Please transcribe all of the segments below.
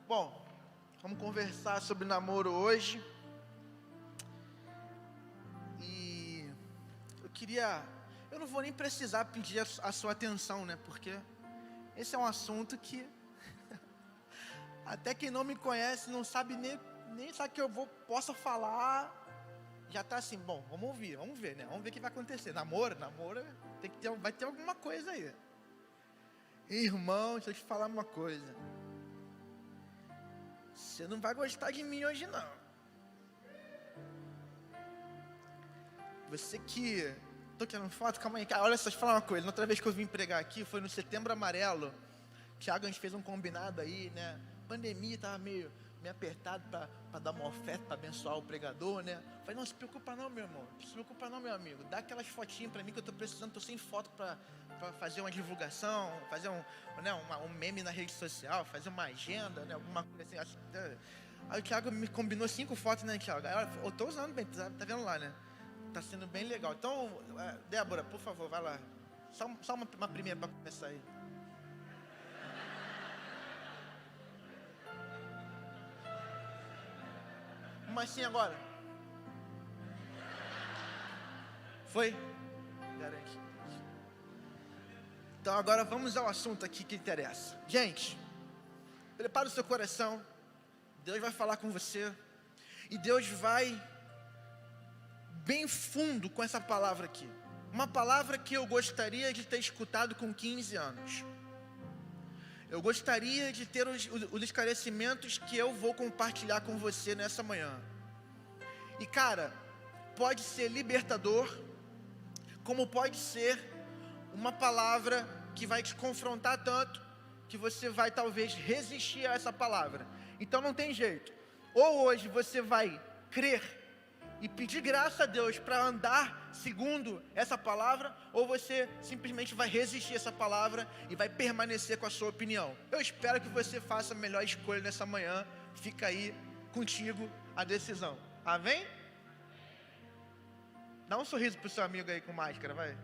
Bom, vamos conversar sobre namoro hoje. E eu não vou nem precisar pedir a sua atenção, né? Porque esse é um assunto que até quem não me conhece, não sabe nem sabe que possa falar, já está assim, bom, vamos ouvir, vamos ver, né? Vamos ver o que vai acontecer. Namoro, vai ter alguma coisa aí. Irmão, deixa eu te falar uma coisa. Você não vai gostar de mim hoje, não. Você que... Tô tirando foto, calma aí. Cara, olha só, deixa eu falar uma coisa. Na outra vez que eu vim pregar aqui, foi no Setembro Amarelo. Thiago, a gente fez um combinado aí, né? Pandemia, tava meio apertado para dar uma oferta, para abençoar o pregador, né? Falei, não se preocupa não, meu irmão. Não se preocupa não, meu amigo. Dá aquelas fotinhas para mim que eu tô precisando. Tô sem foto para fazer uma divulgação, fazer um meme na rede social, fazer uma agenda, né? Alguma coisa assim. Aí o Thiago me combinou 5 fotos, né, Thiago? Aí eu tô usando bem, tá vendo lá, né? Tá sendo bem legal. Então, Débora, por favor, vai lá. Só uma primeira para começar aí. Mas sim agora. Foi? Garante. Então agora vamos ao assunto aqui que interessa. Gente, prepara o seu coração. Deus vai falar com você. E Deus vai bem fundo com essa palavra aqui. Uma palavra que eu gostaria de ter escutado com 15 anos. Eu gostaria de ter os esclarecimentos que eu vou compartilhar com você nessa manhã. E cara, pode ser libertador, como pode ser uma palavra que vai te confrontar tanto, que você vai talvez resistir a essa palavra. Então não tem jeito. Ou hoje você vai crer e pedir graça a Deus para andar segundo essa palavra, ou você simplesmente vai resistir a essa palavra e vai permanecer com a sua opinião. Eu espero que você faça a melhor escolha nessa manhã. Fica aí contigo a decisão. Amém? Dá um sorriso pro seu amigo aí com máscara, vai.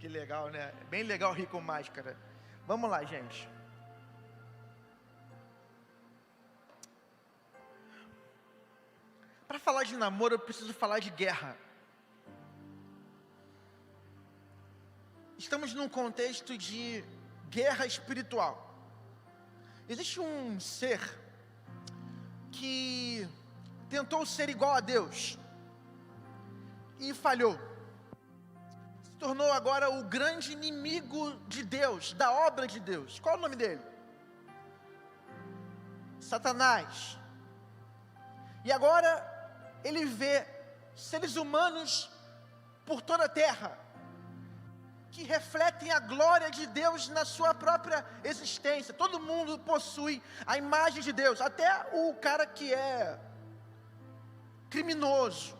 Que legal, né? Bem legal rir com máscara. Vamos lá, gente. Para falar de namoro, eu preciso falar de guerra. Estamos num contexto de guerra espiritual. Existe um ser que tentou ser igual a Deus e falhou. Se tornou agora o grande inimigo de Deus, da obra de Deus. Qual é o nome dele? Satanás. E agora ele vê seres humanos por toda a terra que refletem a glória de Deus na sua própria existência. Todo mundo possui a imagem de Deus, até o cara que é criminoso,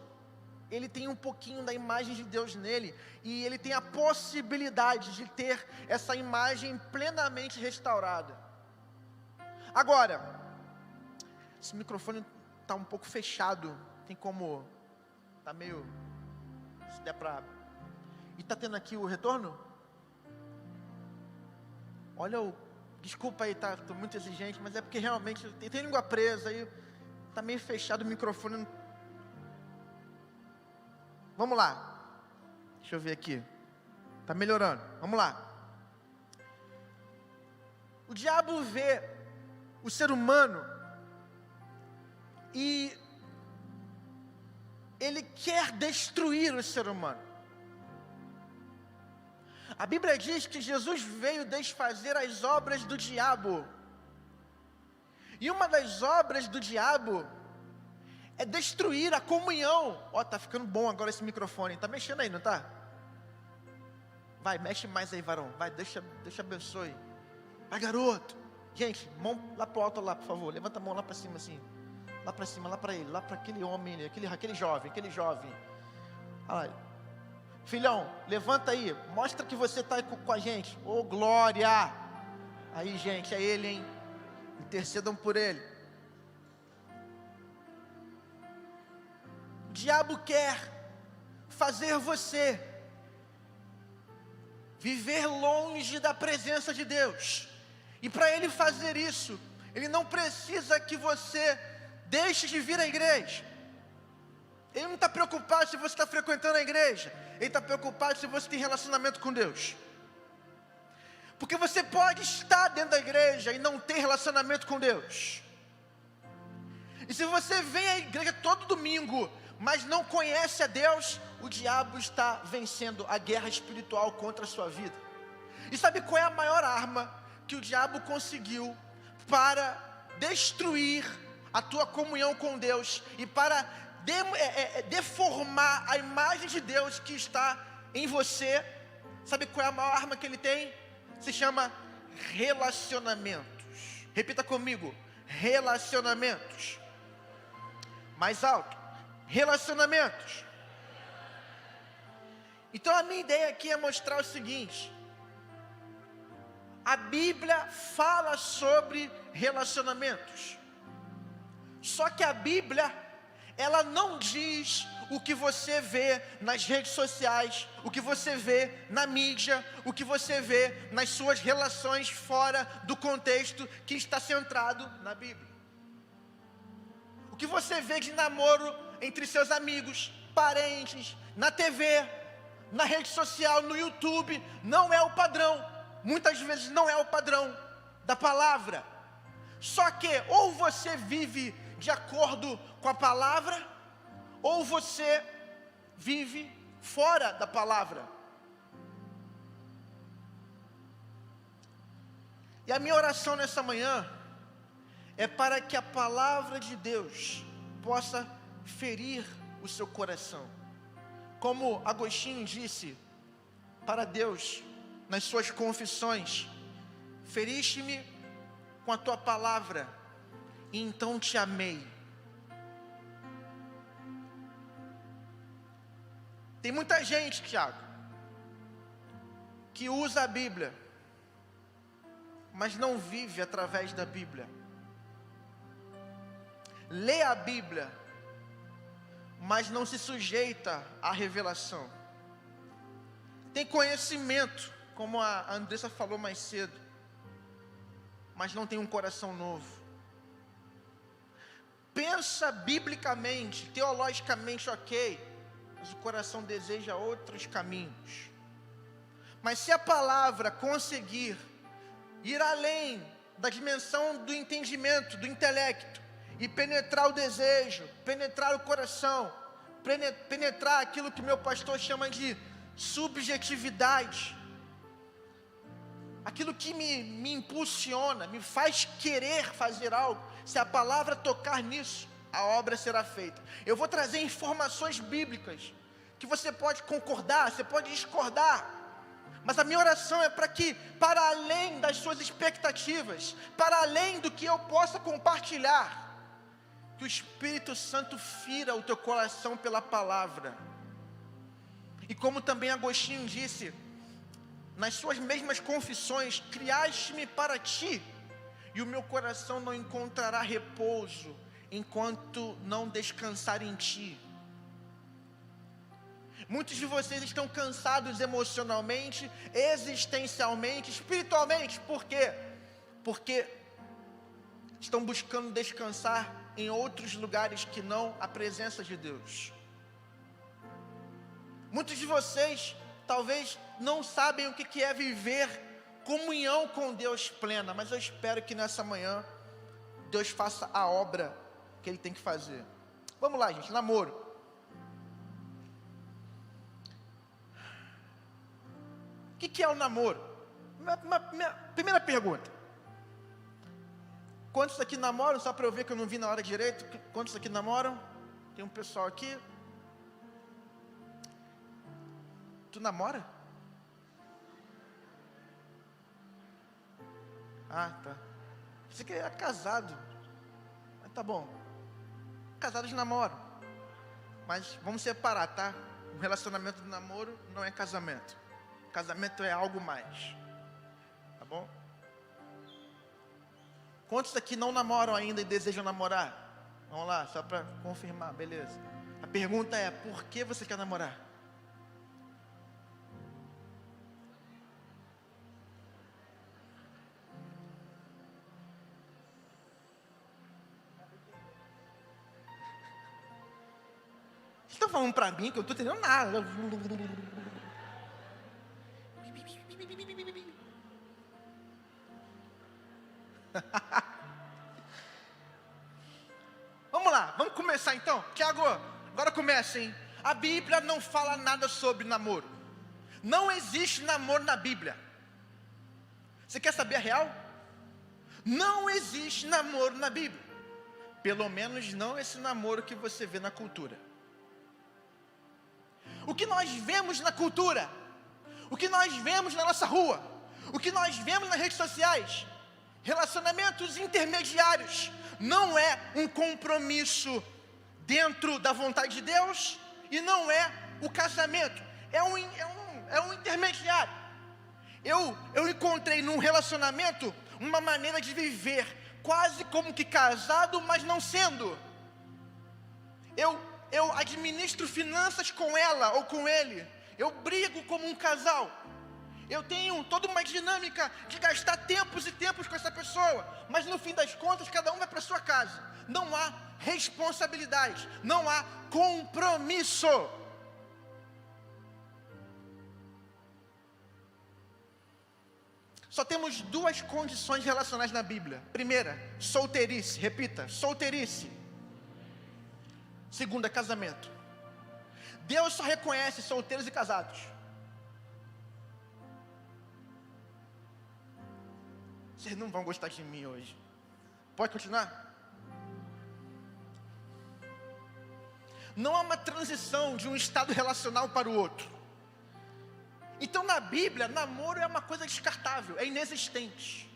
ele tem um pouquinho da imagem de Deus nele, e ele tem a possibilidade de ter essa imagem plenamente restaurada. Agora, esse microfone está um pouco fechado. Tem como... Tá meio... Se der pra... E tá tendo aqui o retorno? Olha o... Desculpa aí, tá? Tô muito exigente, mas é porque realmente... Tem língua presa aí. Tá meio fechado o microfone. Vamos lá. Deixa eu ver aqui. Tá melhorando. Vamos lá. O diabo vê o ser humano e ele quer destruir o ser humano. A Bíblia diz que Jesus veio desfazer as obras do diabo. E uma das obras do diabo é destruir a comunhão. Ó, tá ficando bom agora esse microfone. Tá mexendo aí, não tá? Vai, mexe mais aí, varão. Vai, deixa abençoe. Vai, garoto. Gente, mão lá pro alto lá, por favor. Levanta a mão lá para cima assim. Lá para cima, lá para ele, lá para aquele homem, aquele jovem. Olha, filhão, levanta aí, mostra que você está com a gente. Ô, glória! Aí, gente, é ele, hein? Intercedam por ele. O diabo quer fazer você viver longe da presença de Deus. E para ele fazer isso, Ele não precisa que você deixe de vir à igreja. Ele não está preocupado se você está frequentando a igreja. Ele está preocupado se você tem relacionamento com Deus. Porque você pode estar dentro da igreja e não ter relacionamento com Deus. E se você vem à igreja todo domingo, mas não conhece a Deus, o diabo está vencendo a guerra espiritual contra a sua vida. E sabe qual é a maior arma que o diabo conseguiu para destruir a tua comunhão com Deus e para deformar a imagem de Deus que está em você? Sabe qual é a maior arma que ele tem? Se chama relacionamentos. Repita comigo: relacionamentos. Mais alto: relacionamentos. Então a minha ideia aqui é mostrar o seguinte: a Bíblia fala sobre relacionamentos. Só que a Bíblia, ela não diz o que você vê nas redes sociais, o que você vê na mídia, o que você vê nas suas relações fora do contexto que está centrado na Bíblia. O que você vê de namoro entre seus amigos, parentes, na TV, na rede social, no YouTube, não é o padrão. Muitas vezes não é o padrão da palavra. Só que ou você vive de acordo com a palavra, ou você vive fora da palavra. E a minha oração nessa manhã é para que a palavra de Deus possa ferir o seu coração. Como Agostinho disse para Deus nas suas confissões: feriste-me com a tua palavra, e então te amei. Tem muita gente, Tiago, que usa a Bíblia, mas não vive através da Bíblia. Lê a Bíblia, mas não se sujeita à revelação. Tem conhecimento, como a Andressa falou mais cedo, mas não tem um coração novo. Pensa biblicamente, teologicamente, ok, mas o coração deseja outros caminhos. Mas se a palavra conseguir ir além da dimensão do entendimento, do intelecto, e penetrar o desejo, penetrar o coração, penetrar aquilo que meu pastor chama de subjetividade, aquilo que me impulsiona, me faz querer fazer algo, se a palavra tocar nisso, a obra será feita. Eu vou trazer informações bíblicas, que você pode concordar, você pode discordar, mas a minha oração é para que, para além das suas expectativas, para além do que eu possa compartilhar, que o Espírito Santo fira o teu coração pela palavra. E como também Agostinho disse, nas suas mesmas confissões: criaste-me para ti, e o meu coração não encontrará repouso, enquanto não descansar em ti. Muitos de vocês estão cansados emocionalmente, existencialmente, espiritualmente. Por quê? Porque estão buscando descansar em outros lugares que não a presença de Deus. Muitos de vocês talvez não sabem o que é viver comunhão com Deus plena, mas eu espero que nessa manhã Deus faça a obra que Ele tem que fazer. Vamos lá, gente, namoro. O que é o namoro? Minha primeira pergunta: quantos aqui namoram? Só para eu ver que eu não vi na hora direito. Quantos aqui namoram? Tem um pessoal aqui. Tu namora? Ah, tá. Você que é casado. Mas tá bom. Casados namoram. Mas vamos separar, tá? O relacionamento do namoro não é casamento. Casamento é algo mais. Tá bom? Quantos aqui não namoram ainda e desejam namorar? Vamos lá, só para confirmar, beleza. A pergunta é: por que você quer namorar? Vocês estão falando para mim que eu não estou entendendo nada. Vamos lá, vamos começar então. Tiago, agora começa, hein? A Bíblia não fala nada sobre namoro. Não existe namoro na Bíblia. Você quer saber a real? Não existe namoro na Bíblia. Pelo menos não esse namoro que você vê na cultura. O que nós vemos na cultura, o que nós vemos na nossa rua, o que nós vemos nas redes sociais, relacionamentos intermediários, não é um compromisso dentro da vontade de Deus e não é o casamento, é um intermediário. Eu encontrei num relacionamento uma maneira de viver quase como que casado, mas não sendo. Eu administro finanças com ela ou com ele. Eu brigo como um casal. Eu tenho toda uma dinâmica de gastar tempos e tempos com essa pessoa. Mas no fim das contas, cada um vai para sua casa. Não há responsabilidade, não há compromisso. Só temos duas condições relacionais na Bíblia. Primeira, solteirice. Repita, solteirice. Segunda, casamento. Deus só reconhece solteiros e casados. Vocês não vão gostar de mim hoje. Pode continuar? Não há uma transição de um estado relacional para o outro. Então na Bíblia, namoro é uma coisa descartável, é inexistente.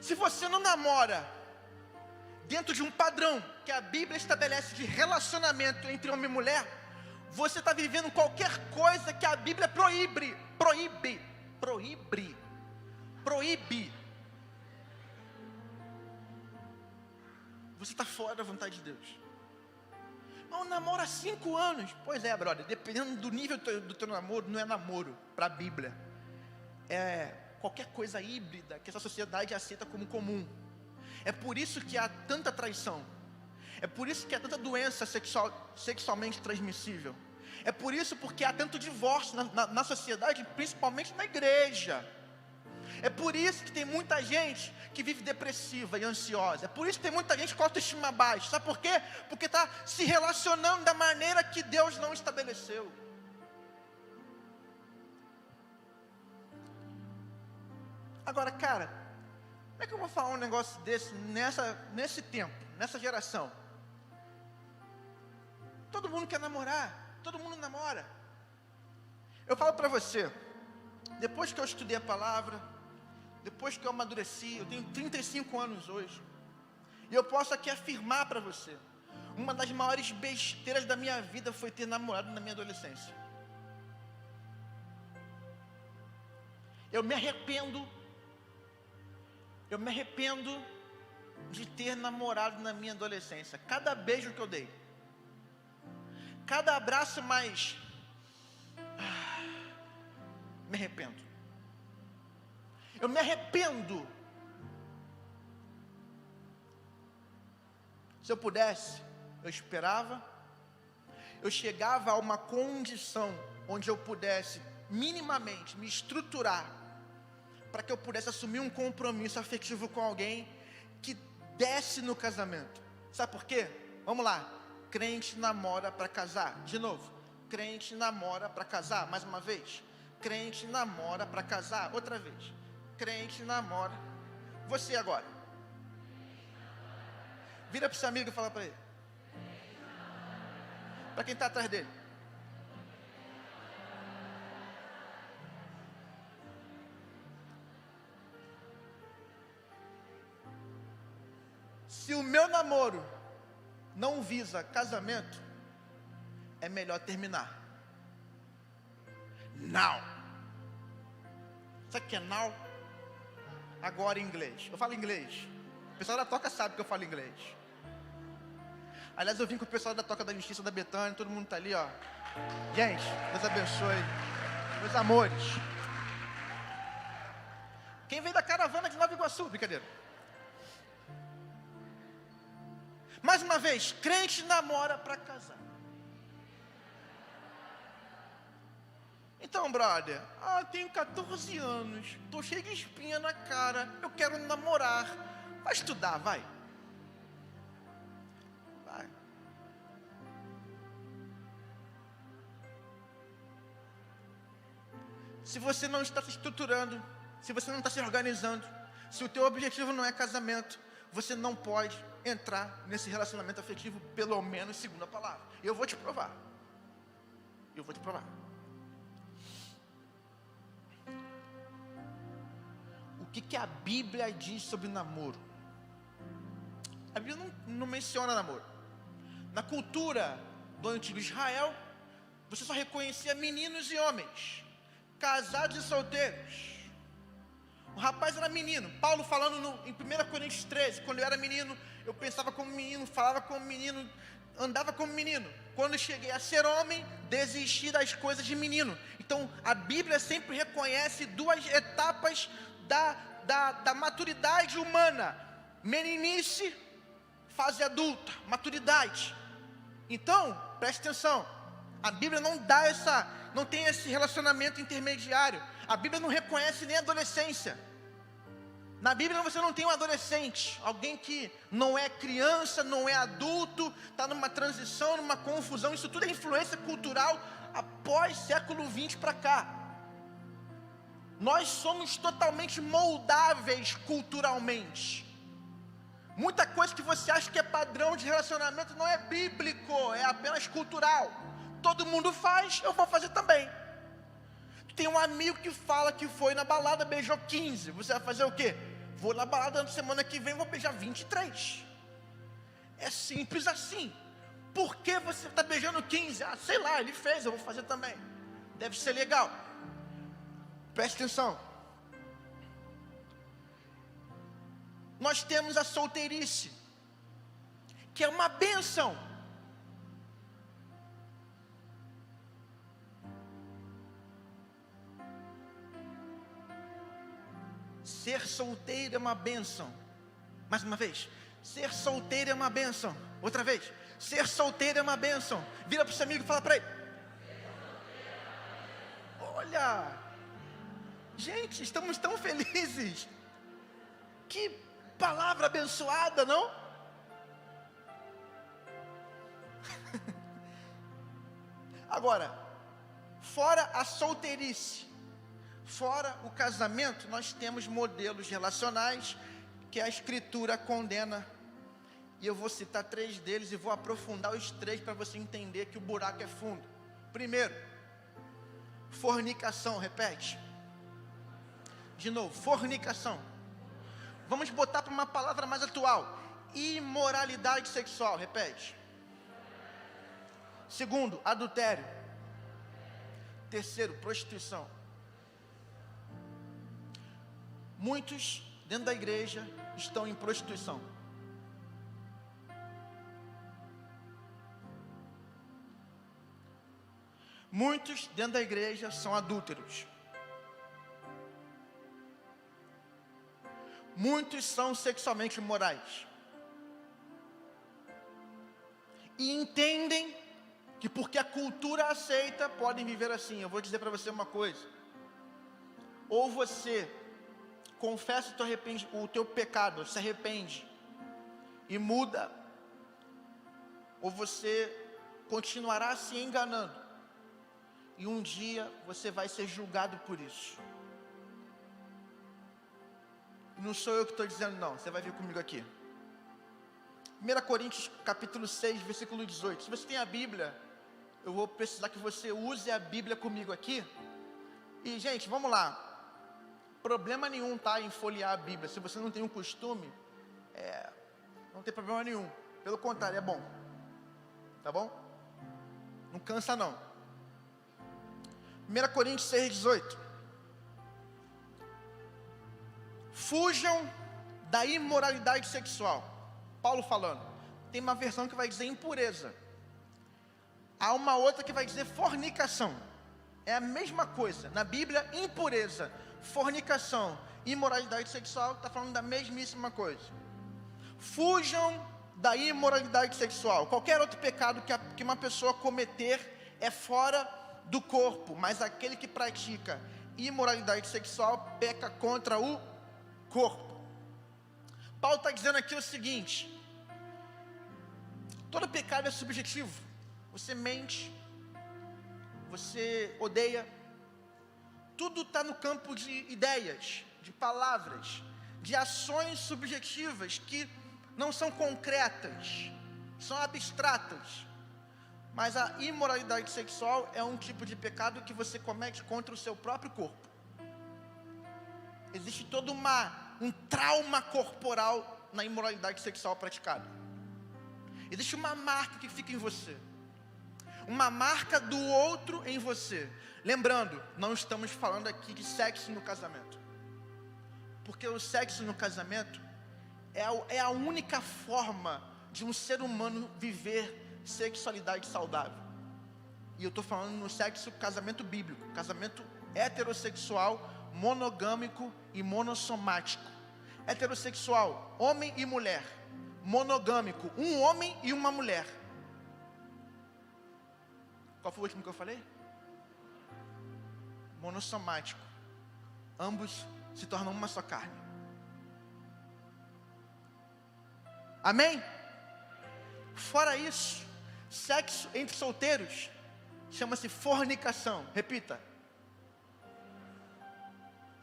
Se você não namora dentro de um padrão que a Bíblia estabelece de relacionamento entre homem e mulher, você está vivendo qualquer coisa que a Bíblia proíbe. Você está fora da vontade de Deus. Não, namoro há 5 anos. Pois é, brother, dependendo do nível do teu namoro, não é namoro para a Bíblia. É qualquer coisa híbrida que essa sociedade aceita como comum. É por isso que há tanta traição. É por isso que há tanta doença sexualmente transmissível. É por isso porque há tanto divórcio na sociedade, principalmente na igreja. É por isso que tem muita gente que vive depressiva e ansiosa. É por isso que tem muita gente com autoestima baixa. Sabe por quê? Porque está se relacionando da maneira que Deus não estabeleceu. Agora, cara, como é que eu vou falar um negócio desse nesse tempo, nessa geração? Todo mundo quer namorar, todo mundo namora. Eu falo para você, depois que eu estudei a palavra, depois que eu amadureci, eu tenho 35 anos hoje, e eu posso aqui afirmar para você, uma das maiores besteiras da minha vida foi ter namorado na minha adolescência. Eu me arrependo de ter namorado na minha adolescência. Cada beijo que eu dei, cada abraço mais, me arrependo. Eu me arrependo. Se eu pudesse, eu esperava, eu chegava a uma condição onde eu pudesse minimamente me estruturar para que eu pudesse assumir um compromisso afetivo com alguém que desse no casamento. Sabe por quê? Vamos lá. Crente namora para casar. De novo. Crente namora para casar. Mais uma vez. Crente namora para casar. Outra vez. Crente namora. Você agora. Vira para o seu amigo e fala para ele. Para quem está atrás dele. Se o meu namoro não visa casamento, é melhor terminar. Now. Sabe o que é now? Agora em inglês. Eu falo inglês. O pessoal da Toca sabe que eu falo inglês. Aliás, eu vim com o pessoal da Toca da Justiça da Betânia. Todo mundo está ali, ó. Gente, Deus abençoe. Meus amores. Quem veio da caravana de Nova Iguaçu? Brincadeira. Mais uma vez, crente namora para casar. Então, brother, tenho 14 anos, tô cheio de espinha na cara, eu quero namorar. Vai estudar, vai. Vai. Se você não está se estruturando, se você não está se organizando, se o teu objetivo não é casamento, você não pode entrar nesse relacionamento afetivo, pelo menos segundo a palavra. Eu vou te provar. Eu vou te provar. O que a Bíblia diz sobre namoro? A Bíblia não menciona namoro. Na cultura do antigo Israel, você só reconhecia meninos e homens, casados e solteiros. O rapaz era menino. Paulo falando em 1 Coríntios 13, quando eu era menino, eu pensava como menino, falava como menino, andava como menino. Quando cheguei a ser homem, desisti das coisas de menino. Então, a Bíblia sempre reconhece duas etapas da maturidade humana: meninice, fase adulta, maturidade. Então, preste atenção, a Bíblia não tem esse relacionamento intermediário. A Bíblia não reconhece nem a adolescência. Na Bíblia você não tem um adolescente, alguém que não é criança, não é adulto, está numa transição, numa confusão. Isso tudo é influência cultural após século XX para cá. Nós somos totalmente moldáveis culturalmente. Muita coisa que você acha que é padrão de relacionamento não é bíblico, é apenas cultural. Todo mundo faz, eu vou fazer também. Tem um amigo que fala que foi na balada, beijou 15. Você vai fazer o quê? Vou na balada na semana que vem, vou beijar 23. É simples assim. Por que você está beijando 15? Sei lá, ele fez, eu vou fazer também. Deve ser legal. Preste atenção. Nós temos a solteirice, que é uma bênção. Ser solteiro é uma bênção. Mais uma vez. Ser solteiro é uma bênção. Outra vez. Ser solteiro é uma bênção. Vira para o seu amigo e fala para ele: olha, gente, estamos tão felizes. Que palavra abençoada, não? Agora, fora a solteirice, fora o casamento, nós temos modelos relacionais que a Escritura condena. E eu vou citar 3 deles e vou aprofundar os 3 para você entender que o buraco é fundo. Primeiro, fornicação. Repete. De novo, fornicação. Vamos botar para uma palavra mais atual: imoralidade sexual. Repete. Segundo, adultério. Terceiro, prostituição. Muitos dentro da igreja estão em prostituição. Muitos dentro da igreja são adúlteros. Muitos são sexualmente imorais. E entendem que porque a cultura aceita, podem viver assim. Eu vou dizer para você uma coisa: ou você confessa o teu pecado, se arrepende e muda, ou você continuará se enganando, e um dia você vai ser julgado por isso. Não sou eu que estou dizendo não, você vai vir comigo aqui. 1 Coríntios capítulo 6, versículo 18. Se você tem a Bíblia, eu vou precisar que você use a Bíblia comigo aqui. E gente, vamos lá. Problema nenhum, tá, em folhear a Bíblia. Se você não tem um costume, não tem problema nenhum. Pelo contrário, é bom. Tá bom? Não cansa não. 1 Coríntios 6, 18. Fujam da imoralidade sexual. Paulo falando. Tem uma versão que vai dizer impureza. Há uma outra que vai dizer fornicação. É a mesma coisa. Na Bíblia, impureza, fornicação, imoralidade sexual, está falando da mesmíssima coisa. Fujam da imoralidade sexual. Qualquer outro pecado que uma pessoa cometer é fora do corpo, mas aquele que pratica imoralidade sexual peca contra o corpo. Paulo está dizendo aqui o seguinte: todo pecado é subjetivo. Você mente, você odeia, tudo está no campo de ideias, de palavras, de ações subjetivas que não são concretas, são abstratas. Mas a imoralidade sexual é um tipo de pecado que você comete contra o seu próprio corpo. Existe todo um trauma corporal na imoralidade sexual praticada. Existe uma marca que fica em você, uma marca do outro em você. Lembrando, não estamos falando aqui de sexo no casamento, porque o sexo no casamento é a única forma de um ser humano viver sexualidade saudável. E eu estou falando no sexo, casamento bíblico, casamento heterossexual, monogâmico e monossomático. Heterossexual, homem e mulher. Monogâmico, um homem e uma mulher. Qual foi o último que eu falei? Monossomático, ambos se tornam uma só carne. Amém? Fora isso, sexo entre solteiros chama-se fornicação. Repita.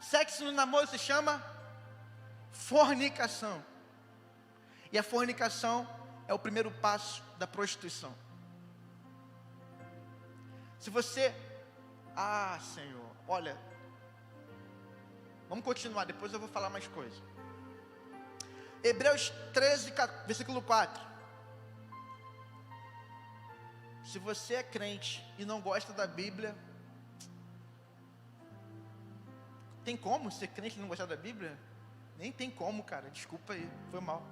Sexo no namoro se chama fornicação. E a fornicação é o primeiro passo da prostituição. Se você... Senhor, olha, vamos continuar, depois eu vou falar mais coisa. Hebreus 13, versículo 4. Se você é crente e não gosta da Bíblia, tem como ser crente e não gostar da Bíblia? Nem tem como, cara, desculpa aí, foi mal.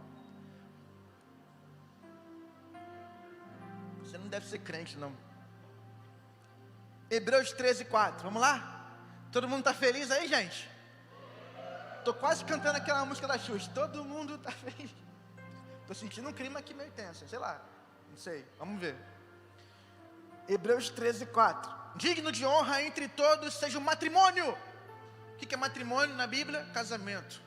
Você não deve ser crente, não. Hebreus 13, 4, vamos lá? Todo mundo está feliz aí, gente? Estou quase cantando aquela música da Xuxa. Todo mundo está feliz. Estou sentindo um clima aqui meio tenso, sei lá, não sei, vamos ver. Hebreus 13, 4. Digno de honra entre todos seja o matrimônio. O que é matrimônio na Bíblia? Casamento.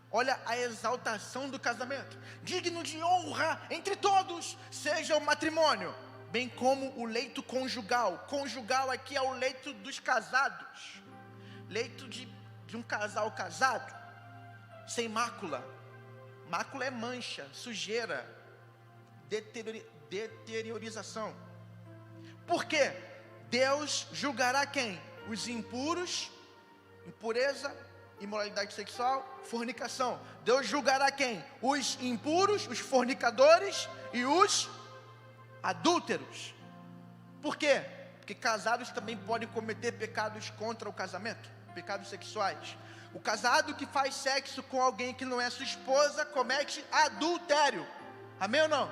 Olha a exaltação do casamento. Digno de honra entre todos seja o matrimônio, bem como o leito conjugal. Conjugal aqui é o leito dos casados. Leito de um casal casado, sem mácula. Mácula é mancha, sujeira, deteriorização. Por quê? Deus julgará quem? Os impuros, impureza, imoralidade sexual, fornicação. Deus julgará quem? Os impuros, os fornicadores e os adúlteros. Por quê? Porque casados também podem cometer pecados contra o casamento, pecados sexuais. O casado que faz sexo com alguém que não é sua esposa comete adultério. Amém ou não?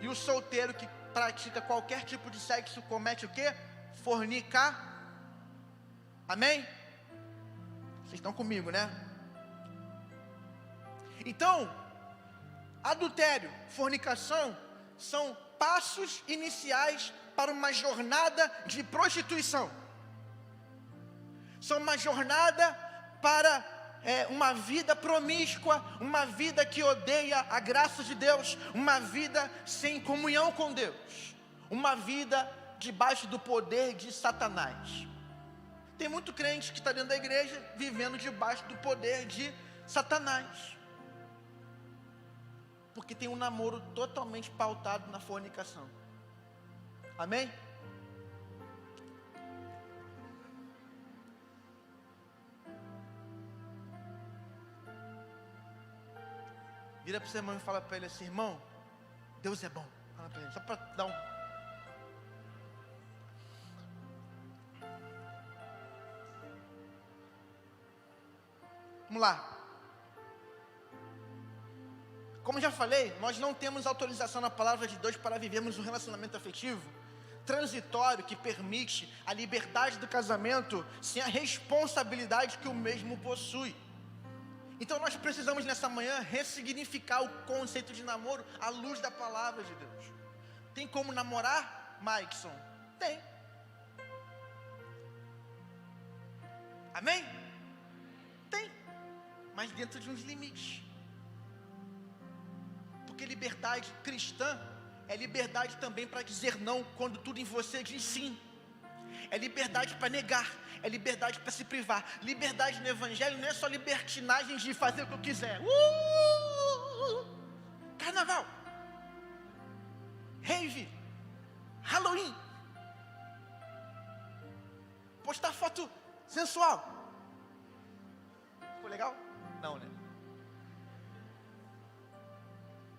E o solteiro que pratica qualquer tipo de sexo comete o quê? Fornicar. Amém? Vocês estão comigo, né? Então, adultério, fornicação são passos iniciais para uma jornada de prostituição. São uma jornada para uma vida promíscua, uma vida que odeia a graça de Deus, uma vida sem comunhão com Deus, uma vida debaixo do poder de Satanás. Tem muito crente que está dentro da igreja vivendo debaixo do poder de Satanás, porque tem um namoro totalmente pautado na fornicação. Amém? Vira para o seu irmão e fala para ele assim: irmão, Deus é bom. Fala para ele, só para dar um... Vamos lá. Como já falei, nós não temos autorização na palavra de Deus para vivermos um relacionamento afetivo transitório que permite a liberdade do casamento sem a responsabilidade que o mesmo possui. Então nós precisamos nessa manhã ressignificar o conceito de namoro à luz da palavra de Deus. Tem como namorar, Maikson? Tem. Amém? Tem. Mas dentro de uns limites. Porque liberdade cristã é liberdade também para dizer não quando tudo em você diz sim. É liberdade para negar, é liberdade para se privar. Liberdade no evangelho não é só libertinagem de fazer o que eu quiser. Carnaval, rave, Halloween, postar foto sensual. Ficou legal? Não, né?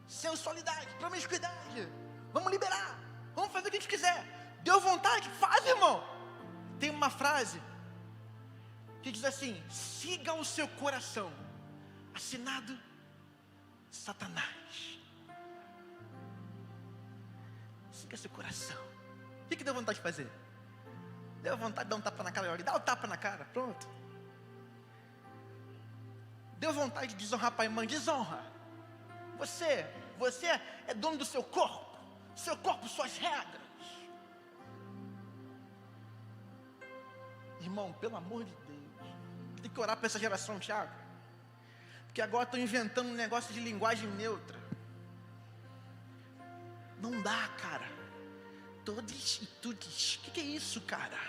Sensualidade, promiscuidade. Vamos liberar, vamos fazer o que a gente quiser. Deu vontade? Faz, irmão. Tem uma frase que diz assim: siga o seu coração. Assinado Satanás. Siga seu coração. O que deu vontade de fazer? Deu vontade de dar um tapa na cara? Dá o tapa na cara, pronto. Deu vontade de desonrar pai e mãe? Desonra. Você é dono do seu corpo. Seu corpo, suas regras. Irmão, pelo amor de Deus, tem que orar para essa geração, Thiago. Porque agora estão inventando um negócio de linguagem neutra. Não dá, cara. Todos e tudes. O que é isso, cara?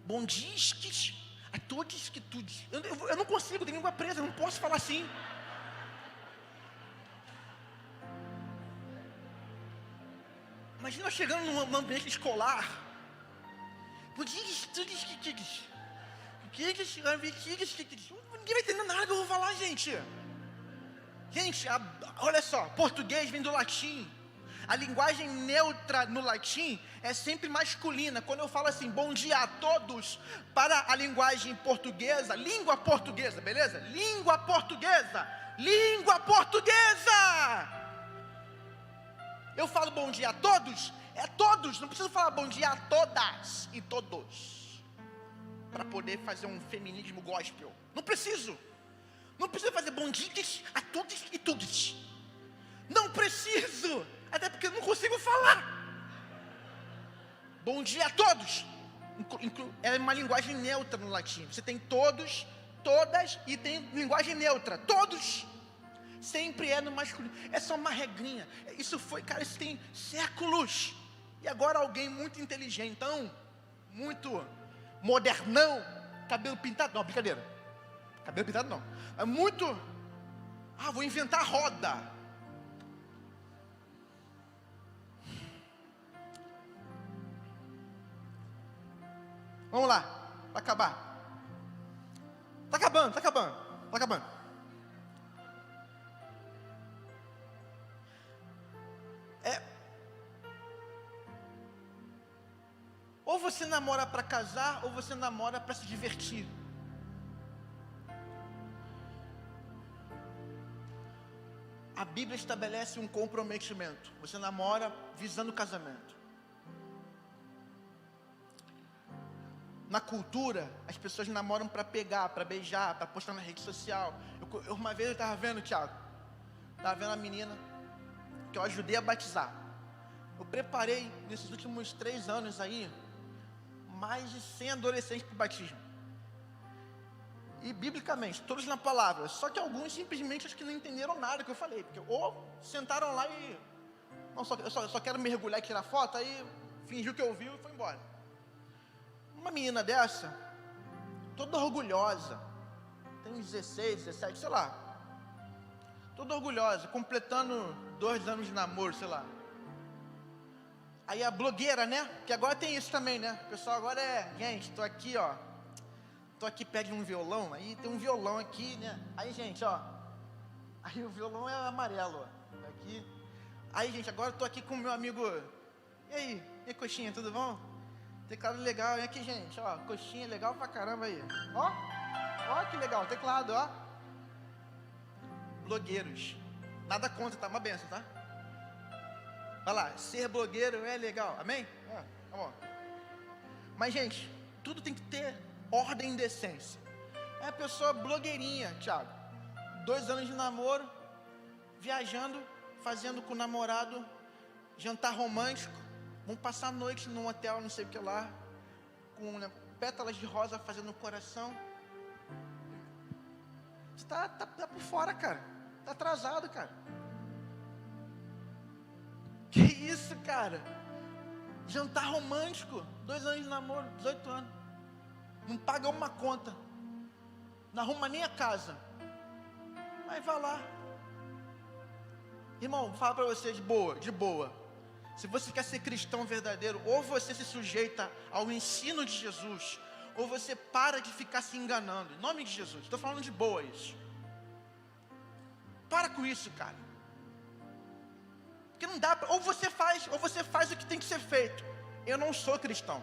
Bom disques. A todos que tudes. Eu não consigo, tenho língua presa, eu não posso falar assim. Imagina eu chegando num ambiente escolar. Ninguém vai entender nada que eu vou falar, gente. Gente, olha só, português vem do latim. A linguagem neutra no latim é sempre masculina. Quando eu falo assim, bom dia a todos, para a linguagem portuguesa, língua portuguesa, beleza? Língua portuguesa, língua portuguesa. Eu falo bom dia a todos, é todos, não preciso falar bom dia a todas e todos, para poder fazer um feminismo gospel. Não preciso fazer bom dia a todos e todos. Não preciso, até porque eu não consigo falar. Bom dia a todos, é uma linguagem neutra no latim. Você tem todos, todas e tem linguagem neutra. Todos sempre é no masculino. É só uma regrinha. Isso foi, cara, isso tem séculos. E agora alguém muito inteligentão, muito modernão, cabelo pintado, não, brincadeira, cabelo pintado não, é muito, vou inventar a roda. Vamos lá, vai acabar. Tá acabando. Ou você namora para casar, ou você namora para se divertir. A Bíblia estabelece um comprometimento. Você namora visando o casamento. Na cultura, as pessoas namoram para pegar, para beijar, para postar na rede social. Uma vez eu estava vendo, Thiago, estava vendo a menina que eu ajudei a batizar. Eu preparei, nesses últimos 3 anos aí, mais de 100 adolescentes para o batismo. E biblicamente, todos na palavra. Só que alguns simplesmente acho que não entenderam nada que eu falei. Porque ou sentaram lá e não, eu só quero mergulhar e tirar foto. Aí fingiu que ouviu e foi embora. Uma menina dessa, toda orgulhosa, tem uns 16, 17, sei lá, toda orgulhosa, completando 2 anos de namoro, sei lá. Aí a blogueira, né? Que agora tem isso também, né? O pessoal agora gente, tô aqui, ó. Tô aqui perto de um violão, aí tem um violão aqui, né? Aí, gente, ó. Aí o violão é amarelo, ó. Aqui. Aí, gente, agora eu tô aqui com o meu amigo. E aí, coxinha, tudo bom? Teclado legal, e aqui, gente, ó. Coxinha legal pra caramba aí. Ó que legal, teclado, ó. Blogueiros. Nada contra, tá? Uma benção, tá? Vai lá, ser blogueiro é legal, amém? Tá bom. Mas, gente, tudo tem que ter ordem e decência. É a pessoa blogueirinha, Thiago. 2 anos de namoro, viajando, fazendo com o namorado jantar romântico, Vamos passar a noite num hotel, não sei o que lá, com, né, pétalas de rosa fazendo no coração. Você tá por fora, cara. Tá atrasado, cara. Que isso, cara? Jantar romântico, 2 anos de namoro, 18 anos. Não paga uma conta. Não arruma nem a casa. Mas vai lá. Irmão, vou falar para você de boa. Se você quer ser cristão verdadeiro, ou você se sujeita ao ensino de Jesus, ou você para de ficar se enganando. Em nome de Jesus, estou falando de boa isso. Para com isso, cara. Porque não dá, ou você faz o que tem que ser feito. Eu não sou cristão.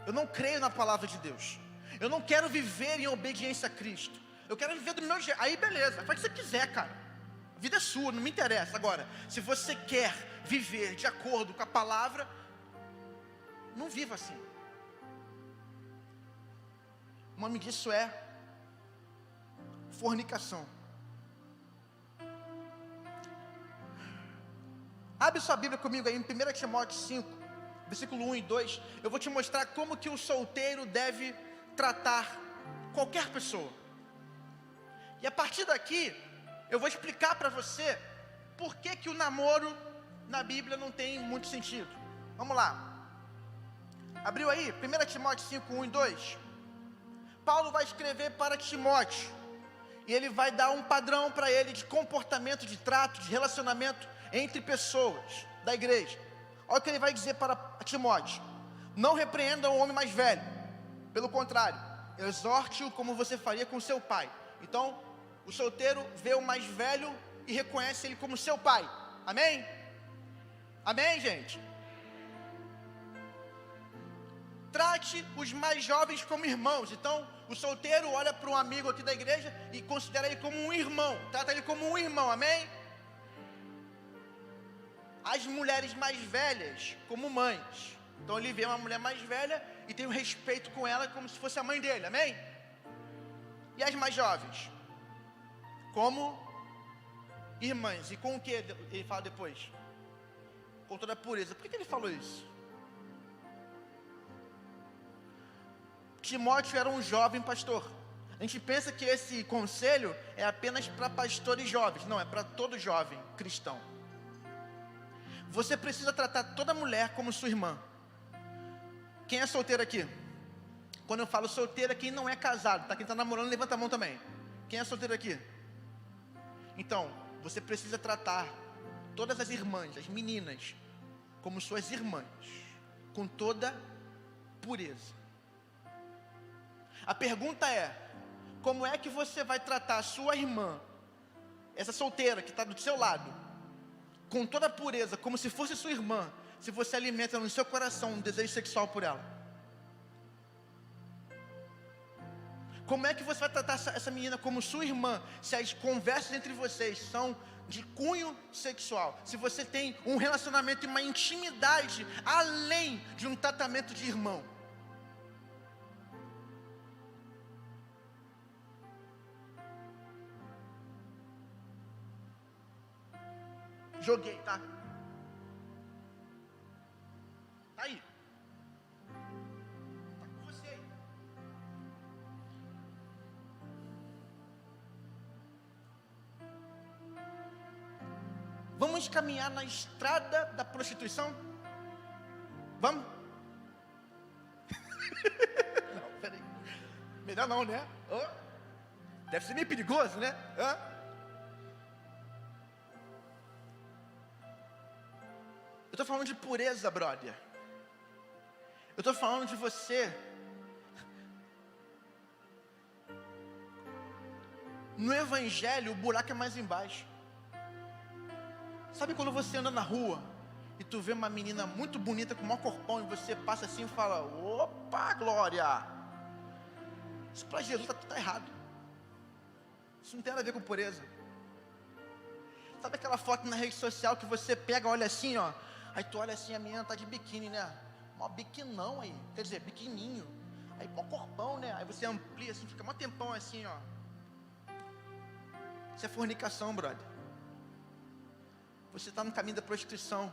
Eu não creio na palavra de Deus. Eu não quero viver em obediência a Cristo. Eu quero viver do meu jeito. Aí beleza, faz o que você quiser, cara. A vida é sua, não me interessa. Agora, se você quer viver de acordo com a palavra, não viva assim. O nome disso é fornicação. Abre sua Bíblia comigo aí em 1 Timóteo 5, versículo 1 e 2. Eu vou te mostrar como que o solteiro deve tratar qualquer pessoa. E a partir daqui, eu vou explicar para você por que o namoro na Bíblia não tem muito sentido. Vamos lá. Abriu aí? 1 Timóteo 5, 1 e 2. Paulo vai escrever para Timóteo. E ele vai dar um padrão para ele de comportamento, de trato, de relacionamento entre pessoas da igreja. Olha o que ele vai dizer para Timóteo: não repreenda o homem mais velho, pelo contrário, exorte-o como você faria com seu pai. Então, o solteiro vê o mais velho e reconhece ele como seu pai. Amém? Amém, gente? Trate os mais jovens como irmãos. Então, o solteiro olha para um amigo aqui da igreja e considera ele como um irmão. Trata ele como um irmão, amém? As mulheres mais velhas como mães. Então ele vê uma mulher mais velha e tem um respeito com ela como se fosse a mãe dele, amém? E as mais jovens? Como irmãs. E com o que ele fala depois? Com toda a pureza. Por que ele falou isso? Timóteo era um jovem pastor. A gente pensa que esse conselho é apenas para pastores jovens. Não, é para todo jovem cristão. Você precisa tratar toda mulher como sua irmã. Quem é solteiro aqui? Quando eu falo solteiro, é quem não é casado, tá? Quem está namorando, levanta a mão também. Quem é solteiro aqui? Então, você precisa tratar todas as irmãs, as meninas, como suas irmãs, com toda pureza. A pergunta é: como é que você vai tratar a sua irmã, essa solteira que está do seu lado, com toda pureza, como se fosse sua irmã, se você alimenta no seu coração um desejo sexual por ela? Como é que você vai tratar essa menina como sua irmã, se as conversas entre vocês são de cunho sexual? Se você tem um relacionamento e uma intimidade além de um tratamento de irmão? Joguei, tá? Tá aí. Tá com você aí. Vamos caminhar na estrada da prostituição? Vamos? Não, peraí. Melhor não, né? Oh. Deve ser meio perigoso, né? Eu estou falando de pureza, brother. Eu estou falando de você no evangelho. O buraco é mais embaixo. Sabe quando você anda na rua e tu vê uma menina muito bonita com um maior corpão e você passa assim e fala: opa, glória! Isso para Jesus tá errado. Isso não tem nada a ver com pureza. Sabe aquela foto na rede social que você pega, olha assim, ó. Aí tu olha assim, a menina tá de biquíni, né? Mó biquinão aí, quer dizer, biquininho. Aí mó corpão, né? Aí você amplia assim, fica mó tempão assim, ó. Isso é fornicação, brother. Você está no caminho da prostituição.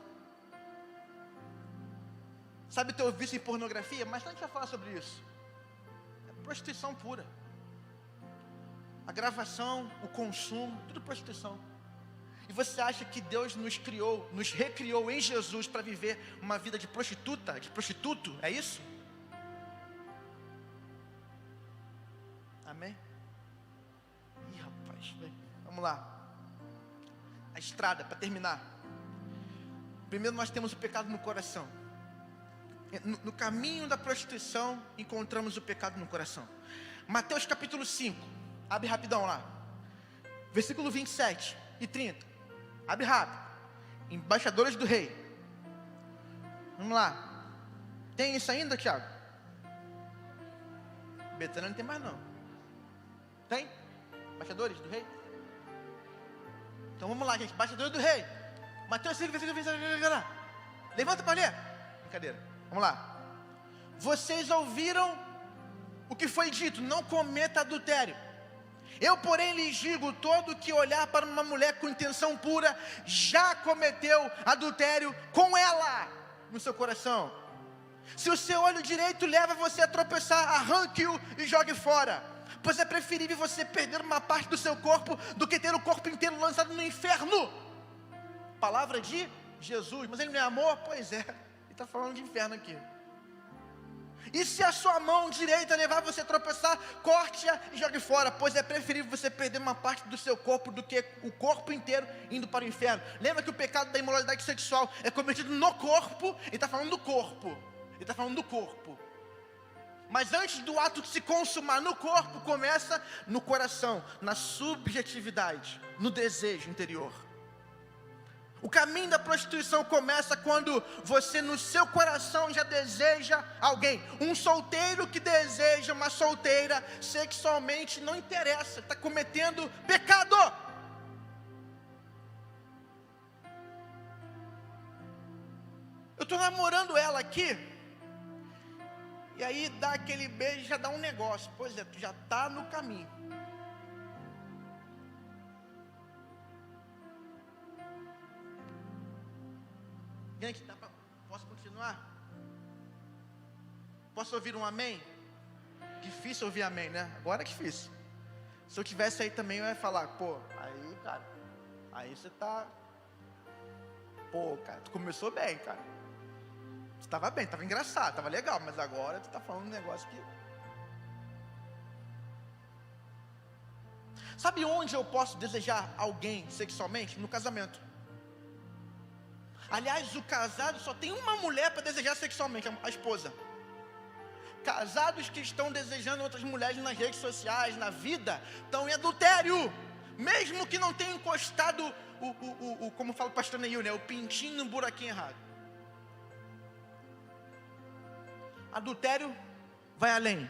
Sabe teu vício em pornografia? Mas a gente vai falar sobre isso. É prostituição pura. A gravação, o consumo, tudo prostituição. E você acha que Deus nos criou, nos recriou em Jesus para viver uma vida de prostituta, de prostituto? É isso? Amém? Ih, rapaz, vamos lá. A estrada, para terminar. Primeiro nós temos o pecado no coração. No caminho da prostituição, encontramos o pecado no coração. Mateus capítulo 5, abre rapidão lá. Versículo 27 e 30. Abre rápido. Embaixadores do rei. Vamos lá. Tem isso ainda, Tiago? Betânia não tem mais não. Tem? Embaixadores do rei? Então vamos lá, gente. Embaixadores do rei. Mateus 5, versículo 27. Levanta para ler. Brincadeira. Vamos lá. Vocês ouviram o que foi dito: não cometa adultério. Eu, porém, lhes digo: todo que olhar para uma mulher com intenção pura, já cometeu adultério com ela no seu coração. Se o seu olho direito leva você a tropeçar, arranque-o e jogue fora. Pois é preferível você perder uma parte do seu corpo do que ter o corpo inteiro lançado no inferno. Palavra de Jesus. Mas ele não é amor? Pois é. Ele está falando de inferno aqui. E se a sua mão direita levar você a tropeçar, corte-a e jogue fora, pois é preferível você perder uma parte do seu corpo do que o corpo inteiro indo para o inferno. Lembra que o pecado da imoralidade sexual é cometido no corpo. Ele está falando do corpo. Ele está falando do corpo. Mas antes do ato de se consumar no corpo, começa no coração, na subjetividade, no desejo interior. O caminho da prostituição começa quando você no seu coração já deseja alguém. Um solteiro que deseja uma solteira sexualmente não interessa, está cometendo pecado. Eu estou namorando ela aqui, e aí dá aquele beijo, já dá um negócio. Pois é, tu já está no caminho. Gente, posso continuar? Posso ouvir um amém? Difícil ouvir amém, né? Agora é difícil. Se eu tivesse aí também, eu ia falar: pô, aí, cara, aí você tá... Pô, cara, tu começou bem, cara. Tu estava bem, estava engraçado, estava legal, mas agora tu está falando um negócio que... Sabe onde eu posso desejar alguém sexualmente? No casamento. Aliás, o casado só tem uma mulher para desejar sexualmente, a esposa. Casados que estão desejando outras mulheres nas redes sociais, na vida, estão em adultério. Mesmo que não tenham encostado como fala o pastor Neil, né? O pintinho no buraquinho errado. Adultério vai além.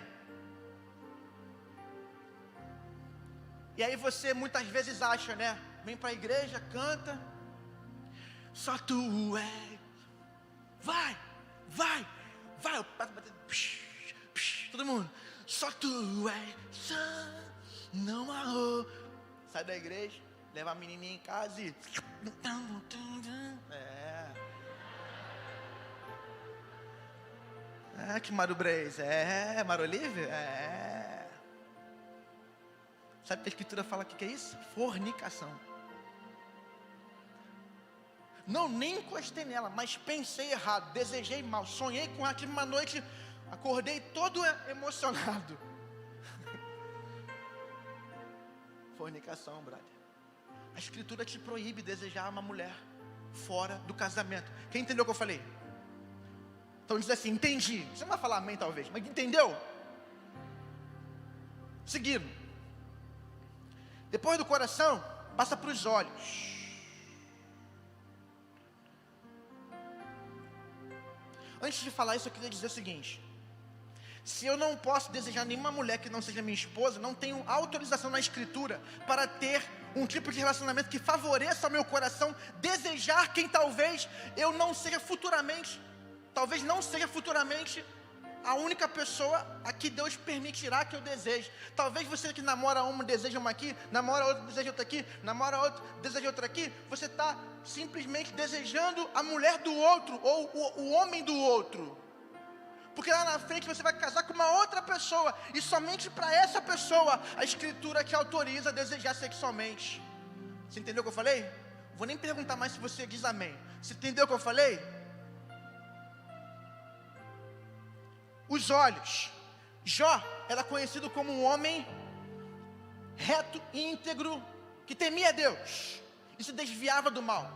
E aí você muitas vezes acha, né? Vem para a igreja, canta. Só tu é. Vai. Todo mundo. Só tu é. Não há outro. Sai da igreja, leva a menininha em casa e... que Maru Breis. Maru Olívia? Sabe que a escritura fala o que é isso? Fornicação. Não, nem encostei nela, mas pensei errado, desejei mal, sonhei com ela, tive uma noite, acordei todo emocionado. Fornicação, brother. A escritura te proíbe desejar uma mulher fora do casamento. Quem entendeu o que eu falei? Então diz assim: entendi. Você não vai falar amém talvez, mas entendeu? Seguindo. Depois do coração, passa para os olhos. Antes de falar isso, eu queria dizer o seguinte: se eu não posso desejar nenhuma mulher que não seja minha esposa, não tenho autorização na escritura para ter um tipo de relacionamento que favoreça ao meu coração desejar quem talvez eu não seja futuramente, talvez não seja futuramente a única pessoa a que Deus permitirá que eu deseje. Talvez você que namora uma, deseja uma aqui, namora outra, deseja outra aqui, namora outra, deseja outra aqui. Você está simplesmente desejando a mulher do outro, ou o homem do outro. Porque lá na frente você vai casar com uma outra pessoa, e somente para essa pessoa a Escritura te autoriza a desejar sexualmente. Você entendeu o que eu falei? Vou nem perguntar mais se você diz amém. Você entendeu o que eu falei? Os olhos. Jó era conhecido como um homem reto e íntegro, que temia Deus e se desviava do mal.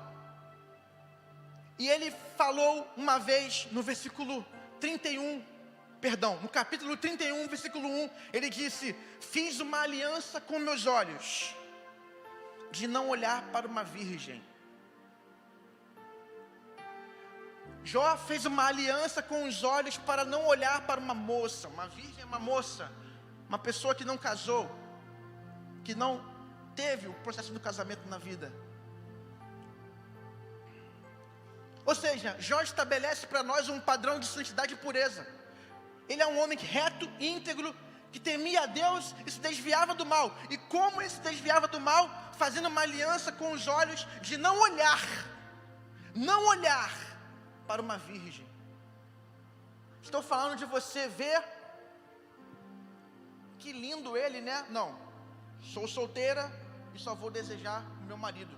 E ele falou uma vez no versículo 31, no capítulo 31, versículo 1, ele disse: fiz uma aliança com meus olhos, de não olhar para uma virgem. Jó fez uma aliança com os olhos para não olhar para uma moça. Uma virgem é uma moça, uma pessoa que não casou, que não teve o processo do casamento na vida. Ou seja, Jó estabelece para nós um padrão de santidade e pureza. Ele é um homem reto, íntegro, que temia a Deus e se desviava do mal. E como ele se desviava do mal? Fazendo uma aliança com os olhos de não olhar para uma virgem. Estou falando de você ver, que lindo ele, né? Não, sou solteira e só vou desejar o meu marido,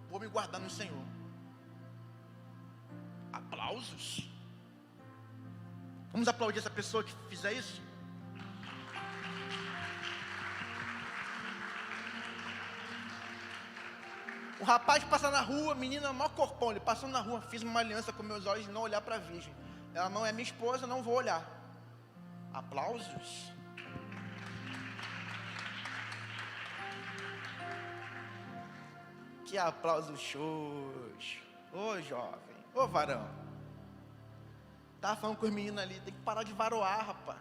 vou me guardar no Senhor. Aplausos. Vamos aplaudir essa pessoa que fizer isso? O rapaz passa na rua, menina, maior corpão, ele passou na rua, fiz uma aliança com meus olhos de não olhar para a virgem. Ela não é minha esposa, não vou olhar. Aplausos. Que aplausos shows. Ô jovem, ô varão. Tava falando com os meninos ali, tem que parar de varoar, rapaz.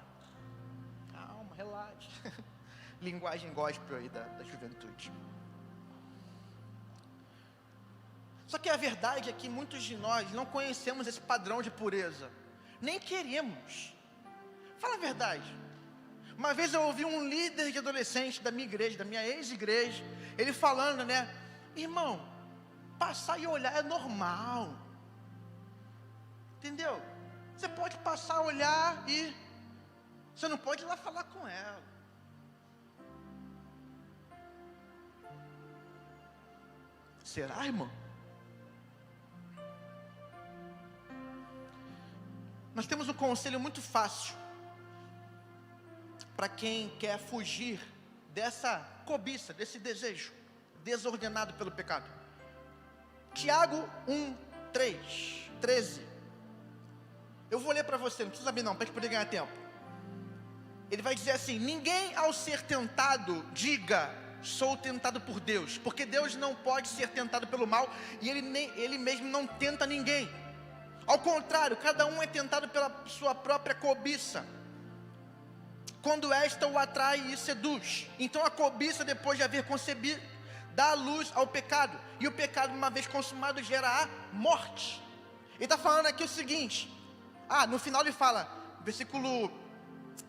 Calma, relaxa. Linguagem gospel aí da juventude. Só que a verdade é que muitos de nós não conhecemos esse padrão de pureza. Nem queremos. Fala a verdade. Uma vez eu ouvi um líder de adolescente da minha igreja, da minha ex-igreja, ele falando, né? Irmão, passar e olhar é normal. Entendeu? Você pode passar, olhar e você não pode ir lá falar com ela. Será, irmão? Nós temos um conselho muito fácil para quem quer fugir dessa cobiça, desse desejo desordenado pelo pecado. Tiago 1:13. Eu vou ler para você, não precisa abrir não, para a gente poder ganhar tempo. Ele vai dizer assim: ninguém ao ser tentado diga, sou tentado por Deus, porque Deus não pode ser tentado pelo mal, e Ele mesmo não tenta ninguém. Ao contrário, cada um é tentado pela sua própria cobiça, quando esta o atrai e seduz. Então a cobiça, depois de haver concebido, dá luz ao pecado, e o pecado, uma vez consumado, gera a morte. Ele está falando aqui o seguinte, no final ele fala, versículo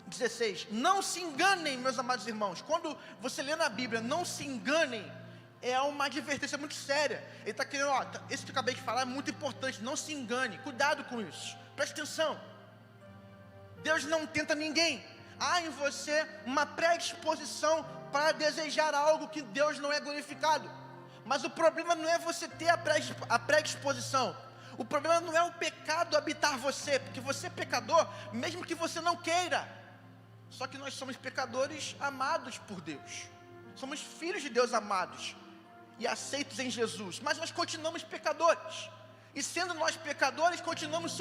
16, não se enganem, meus amados irmãos. Quando você lê na Bíblia, não se enganem, é uma advertência muito séria. Ele está querendo, esse que eu acabei de falar é muito importante, não se engane, cuidado com isso, preste atenção. Deus não tenta ninguém. Há em você uma predisposição para desejar algo que Deus não é glorificado. Mas o problema não é você ter a predisposição. O problema não é o pecado habitar você, porque você é pecador, mesmo que você não queira. Só que nós somos pecadores amados por Deus. Somos filhos de Deus amados e aceitos em Jesus, mas nós continuamos pecadores. E sendo nós pecadores, continuamos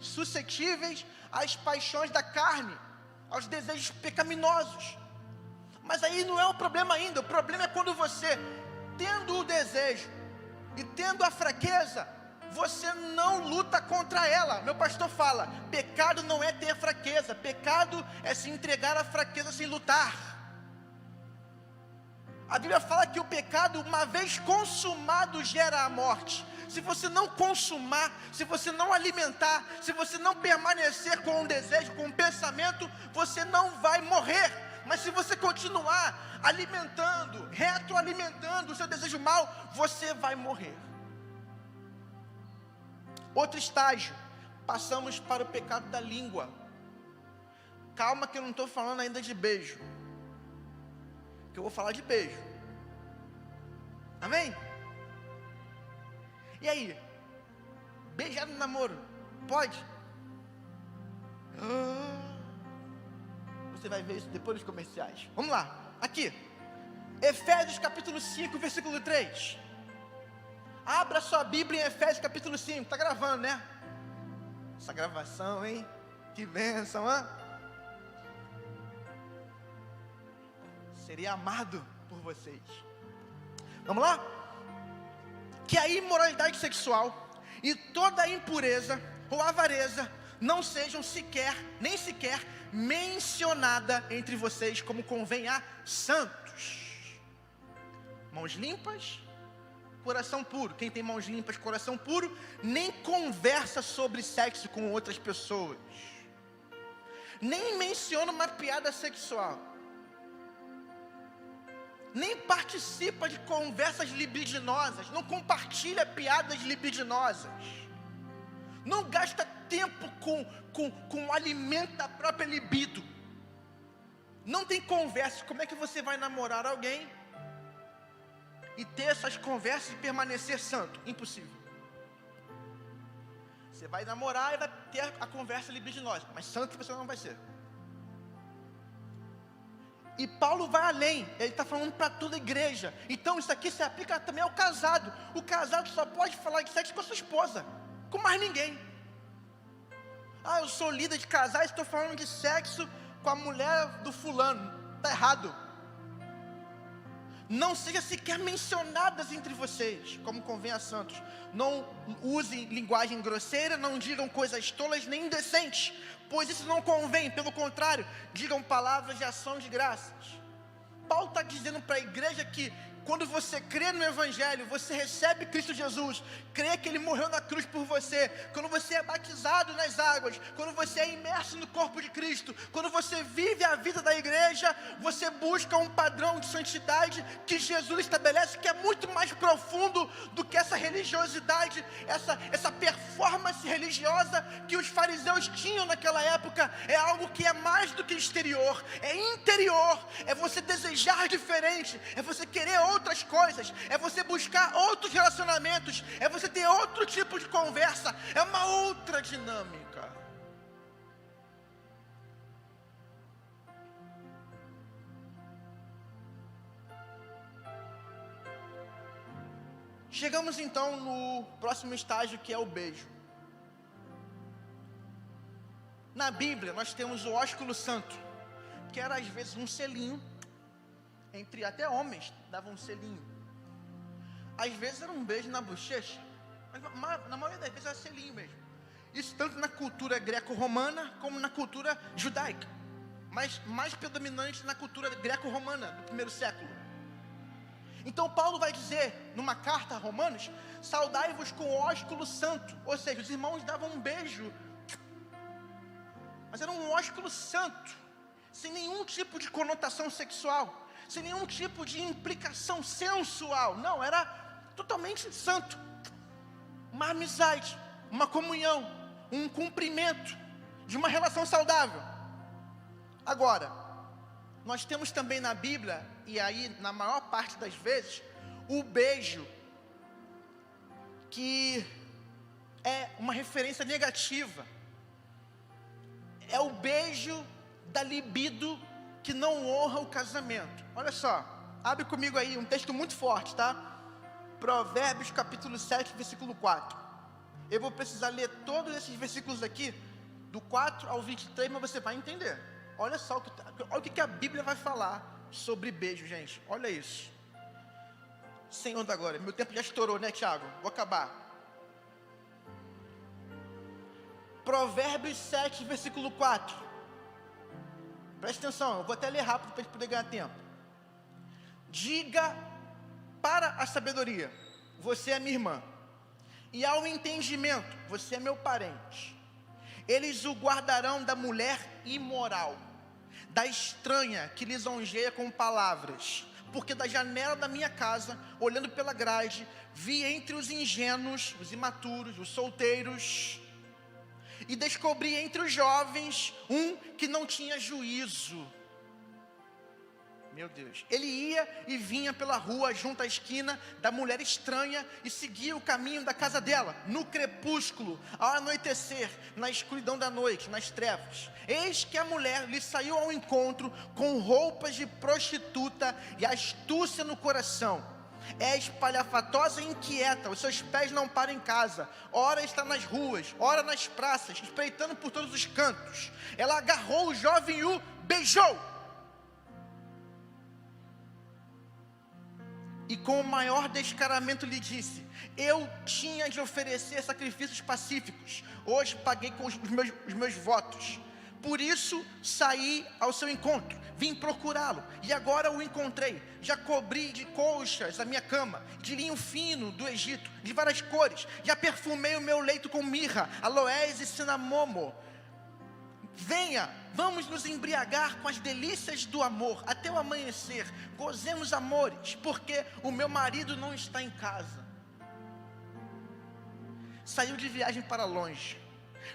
suscetíveis às paixões da carne, aos desejos pecaminosos. Mas aí não é o problema ainda. O problema é quando você, tendo o desejo e tendo a fraqueza, você não luta contra ela. Meu pastor fala, pecado não é ter fraqueza, pecado é se entregar à fraqueza sem lutar. A Bíblia fala que o pecado, uma vez consumado, gera a morte. Se você não consumar, se você não alimentar, se você não permanecer com um desejo, com um pensamento, você não vai morrer. Mas se você continuar alimentando, retroalimentando o seu desejo mal, você vai morrer. Outro estágio, passamos para o pecado da língua. Calma que eu não estou falando ainda de beijo, que eu vou falar de beijo. Amém? E aí? Beijar no namoro, pode? Você vai ver isso depois dos comerciais. Vamos lá, aqui Efésios capítulo 5, versículo 3. Abra sua Bíblia em Efésios capítulo 5. Está gravando, né? Essa gravação, hein? Que bênção, hein? Seria amado por vocês. Vamos lá? Que a imoralidade sexual e toda a impureza ou avareza não sejam nem sequer mencionada entre vocês, como convém a santos. Mãos limpas, coração puro. Quem tem mãos limpas, coração puro, nem conversa sobre sexo com outras pessoas, nem menciona uma piada sexual, nem participa de conversas libidinosas, não compartilha piadas libidinosas, não gasta tempo com o alimento da própria libido, não tem conversa. Como é que você vai namorar alguém e ter essas conversas e permanecer santo? Impossível. Você vai namorar e vai ter a conversa libidinosa, mas santo você não vai ser. E Paulo vai além, ele está falando para toda a igreja. Então isso aqui se aplica também ao casado. O casado só pode falar de sexo com a sua esposa, com mais ninguém. Eu sou líder de casais, estou falando de sexo com a mulher do fulano. Está errado. Não seja sequer mencionadas entre vocês, como convém a santos. Não usem linguagem grosseira, não digam coisas tolas nem indecentes, pois isso não convém. Pelo contrário, digam palavras de ação de graças. Paulo está dizendo para a igreja que quando você crê no Evangelho, você recebe Cristo Jesus, crê que Ele morreu na cruz por você, quando você é batizado nas águas, quando você é imerso no corpo de Cristo, quando você vive a vida da igreja, você busca um padrão de santidade que Jesus estabelece, que é muito mais profundo do que essa religiosidade, essa performance religiosa que os fariseus tinham naquela época. É algo que é mais do que exterior, é interior, é você desejar diferente, é você querer outras coisas, é você buscar outros relacionamentos, é você ter outro tipo de conversa, é uma outra dinâmica. Chegamos então no próximo estágio, que é o beijo. Na Bíblia nós temos o ósculo santo, que era às vezes um selinho, entre até homens davam um selinho. Às vezes era um beijo na bochecha, mas na maioria das vezes era selinho mesmo. Isso tanto na cultura greco-romana como na cultura judaica, mas mais predominante na cultura greco-romana do primeiro século. Então Paulo vai dizer numa carta a Romanos: saudai-vos com o ósculo santo. Ou seja, os irmãos davam um beijo, mas era um ósculo santo, sem nenhum tipo de conotação sexual, sem nenhum tipo de implicação sensual. Não, era totalmente santo. Uma amizade, uma comunhão, um cumprimento de uma relação saudável. Agora, nós temos também na Bíblia, e aí na maior parte das vezes, o beijo que é uma referência negativa. É o beijo da libido que não honra o casamento. Olha só, abre comigo aí um texto muito forte, tá? Provérbios capítulo 7, versículo 4. Eu vou precisar ler todos esses versículos aqui, do 4 ao 23, mas você vai entender. Olha só olha o que a Bíblia vai falar sobre beijo, gente. Olha isso. Senhor da glória, meu tempo já estourou, né, Tiago? Vou acabar. Provérbios 7, versículo 4. Presta atenção, eu vou até ler rápido para a gente poder ganhar tempo. Diga para a sabedoria: você é minha irmã, e ao entendimento: você é meu parente. Eles o guardarão da mulher imoral, da estranha que lisonjeia com palavras. Porque da janela da minha casa, olhando pela grade, vi entre os ingênuos, os imaturos, os solteiros, e descobri entre os jovens um que não tinha juízo. Meu Deus. Ele ia e vinha pela rua junto à esquina da mulher estranha e seguia o caminho da casa dela, no crepúsculo, ao anoitecer, na escuridão da noite, nas trevas. Eis que a mulher lhe saiu ao encontro com roupas de prostituta e astúcia no coração. É espalhafatosa e inquieta, os seus pés não param em casa, ora está nas ruas, ora nas praças, espreitando por todos os cantos. Ela agarrou o jovem e o beijou. E com o maior descaramento lhe disse: eu tinha de oferecer sacrifícios pacíficos, hoje paguei com os meus votos. Por isso saí ao seu encontro, vim procurá-lo, e agora o encontrei. Já cobri de colchas a minha cama, de linho fino do Egito, de várias cores. Já perfumei o meu leito com mirra, aloés e cinamomo. Venha, vamos nos embriagar com as delícias do amor, até o amanhecer, gozemos amores, porque o meu marido não está em casa. Saiu de viagem para longe,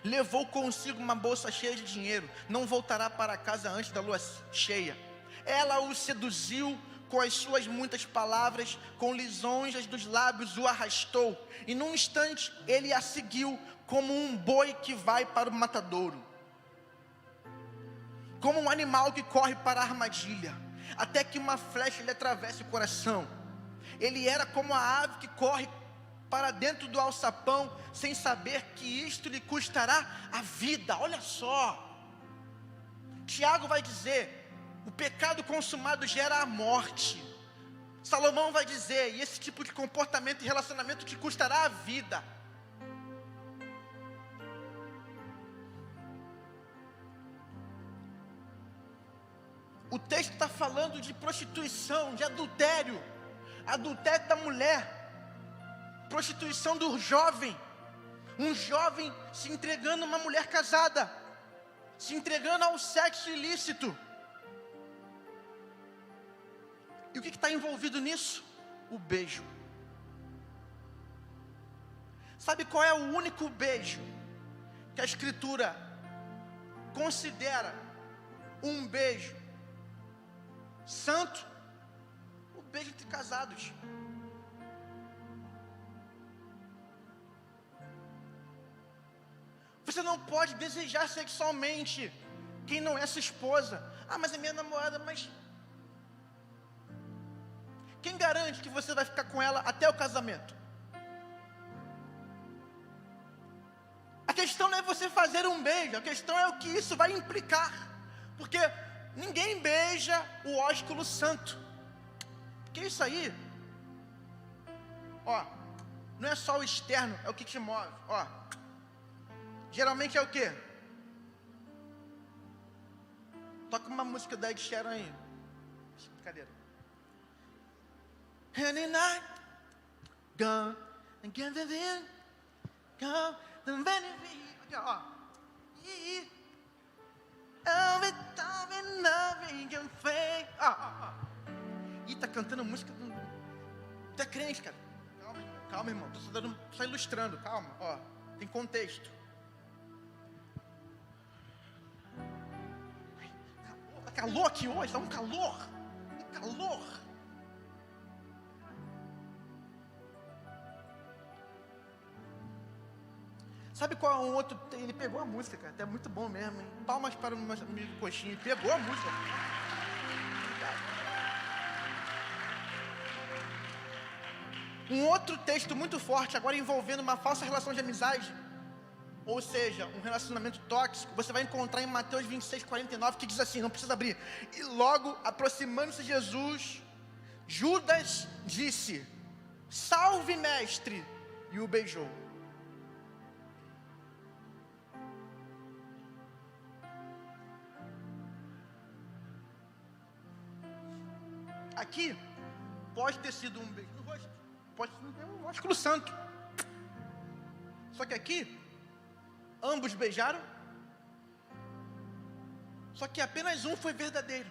levou consigo uma bolsa cheia de dinheiro, não voltará para casa antes da lua cheia. Ela o seduziu com as suas muitas palavras, com lisonjas dos lábios o arrastou, e num instante ele a seguiu como um boi que vai para o matadouro, como um animal que corre para a armadilha, até que uma flecha lhe atravesse o coração. Ele era como a ave que corre para dentro do alçapão, sem saber que isto lhe custará a vida. Olha só, Tiago vai dizer, o pecado consumado gera a morte. Salomão vai dizer, e esse tipo de comportamento e relacionamento te custará a vida. O texto está falando de prostituição, de adultério, adultério da mulher, prostituição do jovem, um jovem se entregando a uma mulher casada, se entregando ao sexo ilícito. E o que está envolvido nisso? O beijo. Sabe qual é o único beijo que a Escritura considera um beijo santo? O beijo entre casados. Você não pode desejar sexualmente quem não é sua esposa. Ah, mas é minha namorada. Mas quem garante que você vai ficar com ela até o casamento? A questão não é você fazer um beijo, a questão é o que isso vai implicar. Porque ninguém beija o ósculo santo. Porque isso aí, ó, não é só o externo, é o que te move, ó. Geralmente é o quê? Toca uma música da Ed Sheeran aí. Brincadeira. Any night, gone, and get it in, gone, the benefit, aqui, ó. Every time loving can fade. Ih, tá cantando música do... Tu é crente, cara. Calma, irmão. Tô só ilustrando, calma, ó. Tem contexto. Tá calor aqui hoje, tá um calor. Um calor. Sabe qual é um outro? Ele pegou a música, cara. Até muito bom mesmo, hein? Palmas para o meu amigo Coxinha. Ele pegou a música. Um outro texto muito forte, agora envolvendo uma falsa relação de amizade, ou seja, um relacionamento tóxico, você vai encontrar em Mateus 26, 49, que diz assim, não precisa abrir. E logo, aproximando-se de Jesus, Judas disse: salve, mestre, e o beijou. Aqui, pode ter sido um beijo no rosto, pode ser um ósculo santo. Só que aqui, ambos beijaram, só que apenas um foi verdadeiro.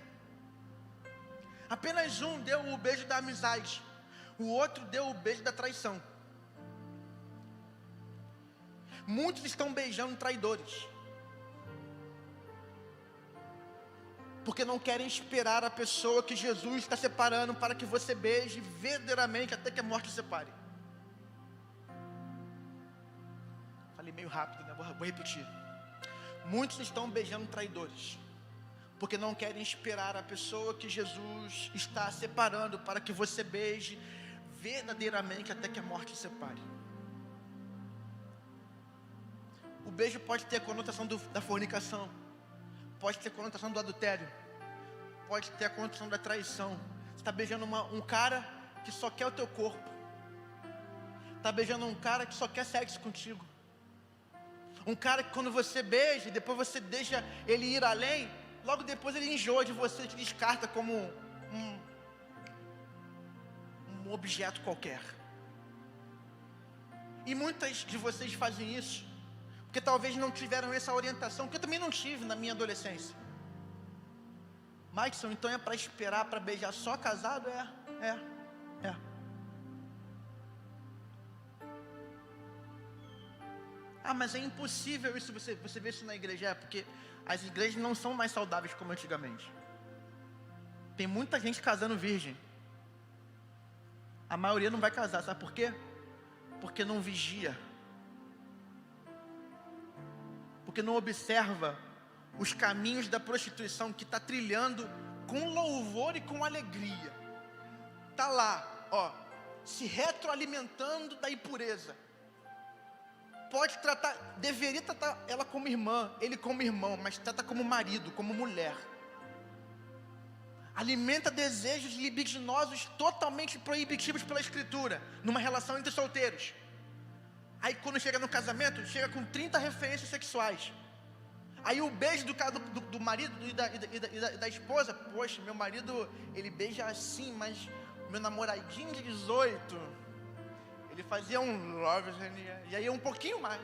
Apenas um deu o beijo da amizade, o outro deu o beijo da traição. Muitos estão beijando traidores, porque não querem esperar a pessoa que Jesus está separando para que você beije verdadeiramente até que a morte separe. Falei meio rápido, né? Vou repetir. Muitos estão beijando traidores, porque não querem esperar a pessoa que Jesus está separando para que você beije verdadeiramente até que a morte separe. O beijo pode ter a conotação da fornicação, pode ter a conotação do adultério, pode ter a conotação da traição. Você está beijando um cara que só quer o teu corpo, está beijando um cara que só quer sexo contigo, um cara que quando você beija e depois você deixa ele ir além, logo depois ele enjoa de você, te descarta como um objeto qualquer. E muitas de vocês fazem isso porque talvez não tiveram essa orientação, que eu também não tive na minha adolescência. Maikson, então é para esperar para beijar só casado? É. Ah, mas é impossível isso, você vê isso na igreja, porque as igrejas não são mais saudáveis como antigamente. Tem muita gente casando virgem. A maioria não vai casar, sabe por quê? Porque não vigia. Porque não observa os caminhos da prostituição, que está trilhando com louvor e com alegria. Está lá, se retroalimentando da impureza. Pode tratar, deveria tratar ela como irmã, ele como irmão, mas trata como marido, como mulher. Alimenta desejos libidinosos totalmente proibitivos pela Escritura, numa relação entre solteiros. Aí quando chega no casamento, chega com 30 referências sexuais. Aí o beijo do marido e da esposa, poxa, meu marido, ele beija assim, mas meu namoradinho de 18, ele fazia um love, e aí um pouquinho mais.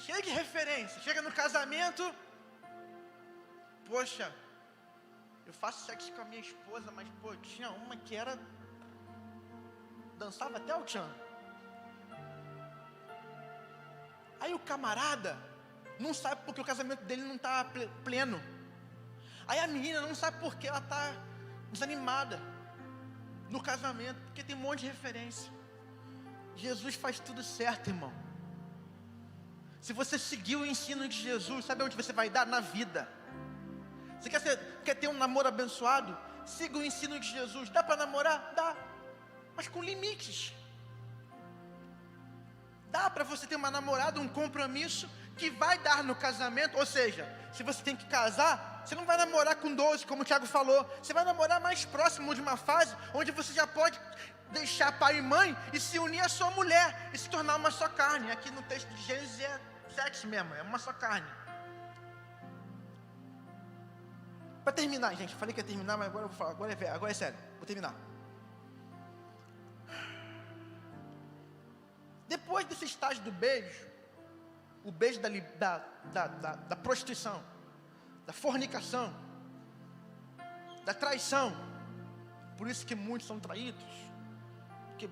Cheio de referência, chega no casamento, poxa, eu faço sexo com a minha esposa, mas pô, tinha uma que dançava até o tchan. Aí o camarada não sabe porque o casamento dele não está pleno. Aí a menina não sabe porque ela está desanimada no casamento, porque tem um monte de referência. Jesus faz tudo certo, irmão. Se você seguir o ensino de Jesus, sabe onde você vai dar? Na vida. Você quer ter um namoro abençoado? Siga o ensino de Jesus. Dá para namorar? Dá, mas com limites. Dá para você ter uma namorada, um compromisso que vai dar no casamento. Ou seja, se você tem que casar, você não vai namorar com 12, como o Tiago falou. Você vai namorar mais próximo de uma fase onde você já pode deixar pai e mãe e se unir à sua mulher e se tornar uma só carne. Aqui no texto de Gênesis é sexo mesmo, é uma só carne. Para terminar, gente, falei que ia terminar, mas agora eu vou falar, agora é sério, vou terminar. Depois desse estágio do beijo, o beijo da prostituição, da fornicação, da traição, por isso que muitos são traídos, porque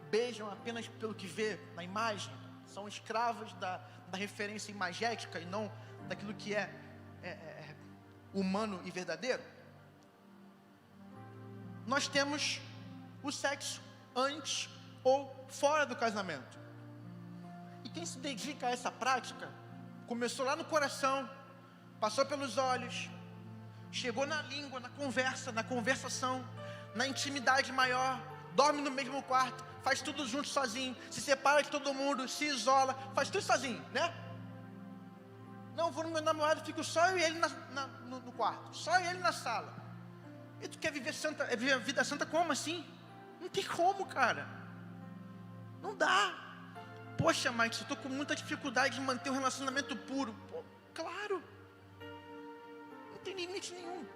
beijam apenas pelo que vê na imagem, são escravos da referência imagética e não daquilo que é humano e verdadeiro. Nós temos o sexo antes ou fora do casamento. E quem se dedica a essa prática, começou lá no coração, passou pelos olhos, chegou na língua, na conversa, na conversação, na intimidade maior, dorme no mesmo quarto, faz tudo junto sozinho, se separa de todo mundo, se isola, faz tudo sozinho, né? Não, vou no meu namorado, fico só eu e ele no quarto, só eu e ele na sala. E tu quer viver a vida santa como assim? Não tem como, cara. Não dá. Poxa, Mike, eu estou com muita dificuldade de manter um relacionamento puro. Pô, claro. Não tem limite nenhum.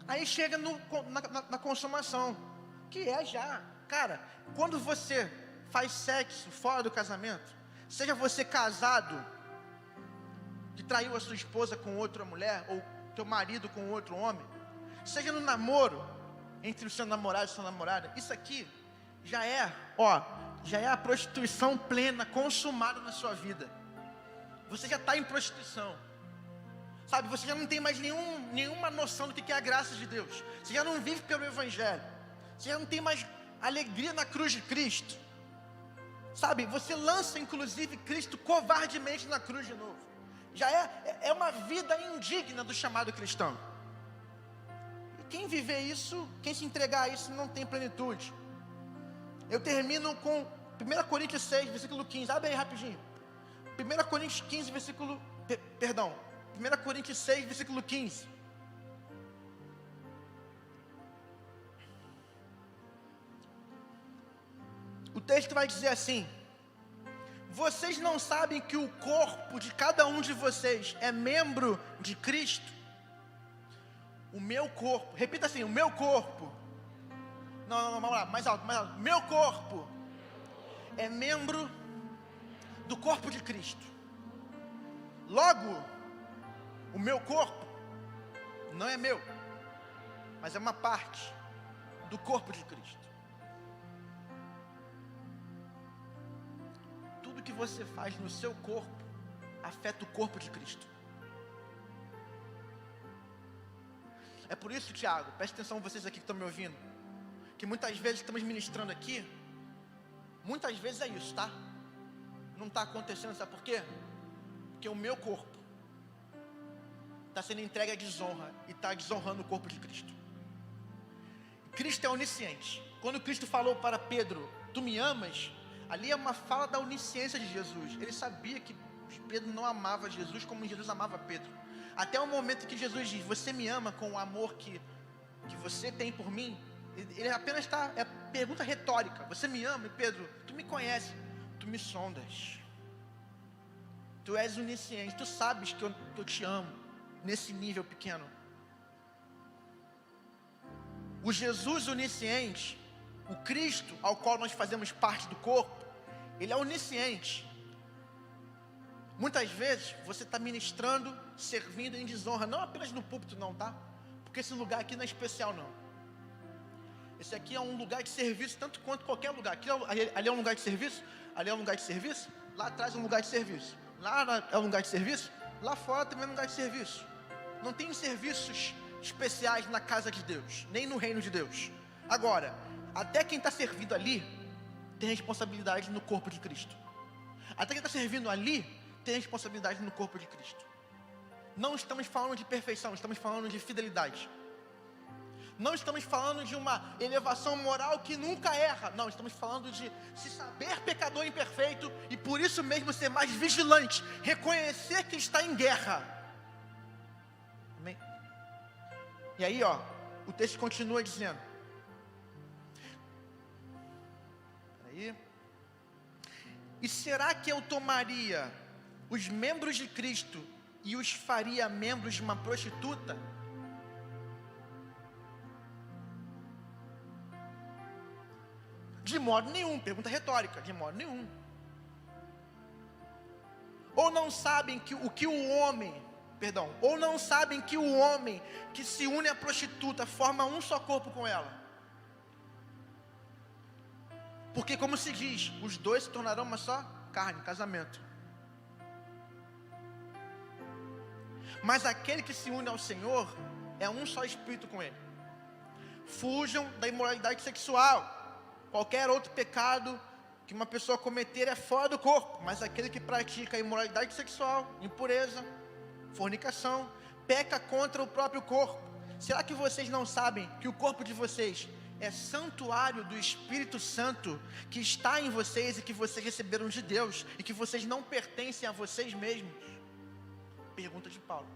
Aí chega na consumação, que é já. Cara, quando você faz sexo fora do casamento, seja você casado, que traiu a sua esposa com outra mulher, ou teu marido com outro homem, seja no namoro, entre o seu namorado e sua namorada, isso aqui já é a prostituição plena, consumada na sua vida. Você já está em prostituição. Sabe, você já não tem mais nenhuma noção do que é a graça de Deus. Você já não vive pelo Evangelho. Você já não tem mais alegria na cruz de Cristo. Sabe, você lança inclusive Cristo covardemente na cruz de novo. Já é uma vida indigna do chamado cristão. E quem viver isso, quem se entregar a isso, não tem plenitude. Eu termino com 1 Coríntios 6, versículo 15. Abre aí rapidinho. 1 Coríntios 15, versículo... Perdão. 1 Coríntios 6, versículo 15. O texto vai dizer assim: vocês não sabem que o corpo de cada um de vocês é membro de Cristo? O meu corpo, repita assim, o meu corpo. Não, vamos lá, mais alto. Meu corpo é membro do corpo de Cristo. Logo, o meu corpo não é meu, mas é uma parte do corpo de Cristo. Tudo que você faz no seu corpo afeta o corpo de Cristo. É por isso, Tiago, preste atenção vocês aqui que estão me ouvindo, que muitas vezes estamos ministrando aqui, muitas vezes é isso, tá? Não está acontecendo, sabe por quê? Porque o meu corpo está sendo entregue à desonra e está desonrando o corpo de Cristo. Cristo é onisciente. Quando Cristo falou para Pedro, tu me amas? Ali é uma fala da onisciência de Jesus. Ele sabia que Pedro não amava Jesus como Jesus amava Pedro. Até o momento que Jesus diz, você me ama com o amor que você tem por mim. Ele apenas está, é pergunta retórica. Você me ama? E Pedro, tu me conheces, tu me sondas. Tu és onisciente, tu sabes que eu te amo. Nesse nível pequeno. O Jesus onisciente, o Cristo ao qual nós fazemos parte do corpo, ele é onisciente. Muitas vezes você está ministrando, servindo em desonra, não apenas no púlpito não, tá? Porque esse lugar aqui não é especial não. Esse aqui é um lugar de serviço tanto quanto qualquer lugar. Ali é um lugar de serviço, ali é um lugar de serviço, lá atrás é um lugar de serviço. Lá é um lugar de serviço, lá fora também é um lugar de serviço. Não tem serviços especiais na casa de Deus, nem no reino de Deus. Agora, até quem está servindo ali, tem responsabilidade no corpo de Cristo. Até quem está servindo ali, tem responsabilidade no corpo de Cristo. Não estamos falando de perfeição, estamos falando de fidelidade. Não estamos falando de uma elevação moral que nunca erra. Não, estamos falando de se saber pecador imperfeito e por isso mesmo ser mais vigilante, reconhecer que está em guerra. Amém? E aí, o texto continua dizendo. Peraí. E será que eu tomaria os membros de Cristo e os faria membros de uma prostituta? De modo nenhum, pergunta retórica, de modo nenhum. Ou não sabem que o homem que se une à prostituta forma um só corpo com ela? Porque como se diz, os dois se tornarão uma só carne, casamento. Mas aquele que se une ao Senhor é um só espírito com Ele. Fujam da imoralidade sexual. Qualquer outro pecado que uma pessoa cometer é fora do corpo, mas aquele que pratica a imoralidade sexual, impureza, fornicação, peca contra o próprio corpo. Será que vocês não sabem que o corpo de vocês é santuário do Espírito Santo que está em vocês e que vocês receberam de Deus e que vocês não pertencem a vocês mesmos? Pergunta de Paulo.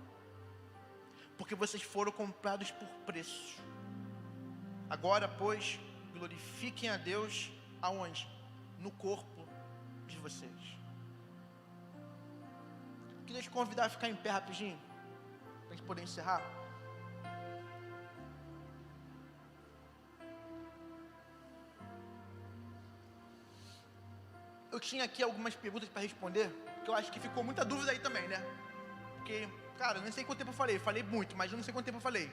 Porque vocês foram comprados por preço. Agora, pois, glorifiquem a Deus aonde? No corpo de vocês. Queria te convidar a ficar em pé rapidinho, para a gente poder encerrar. Eu tinha aqui algumas perguntas para responder, que eu acho que ficou muita dúvida aí também, né? Porque, cara, eu não sei quanto tempo eu falei muito, mas eu não sei quanto tempo eu falei.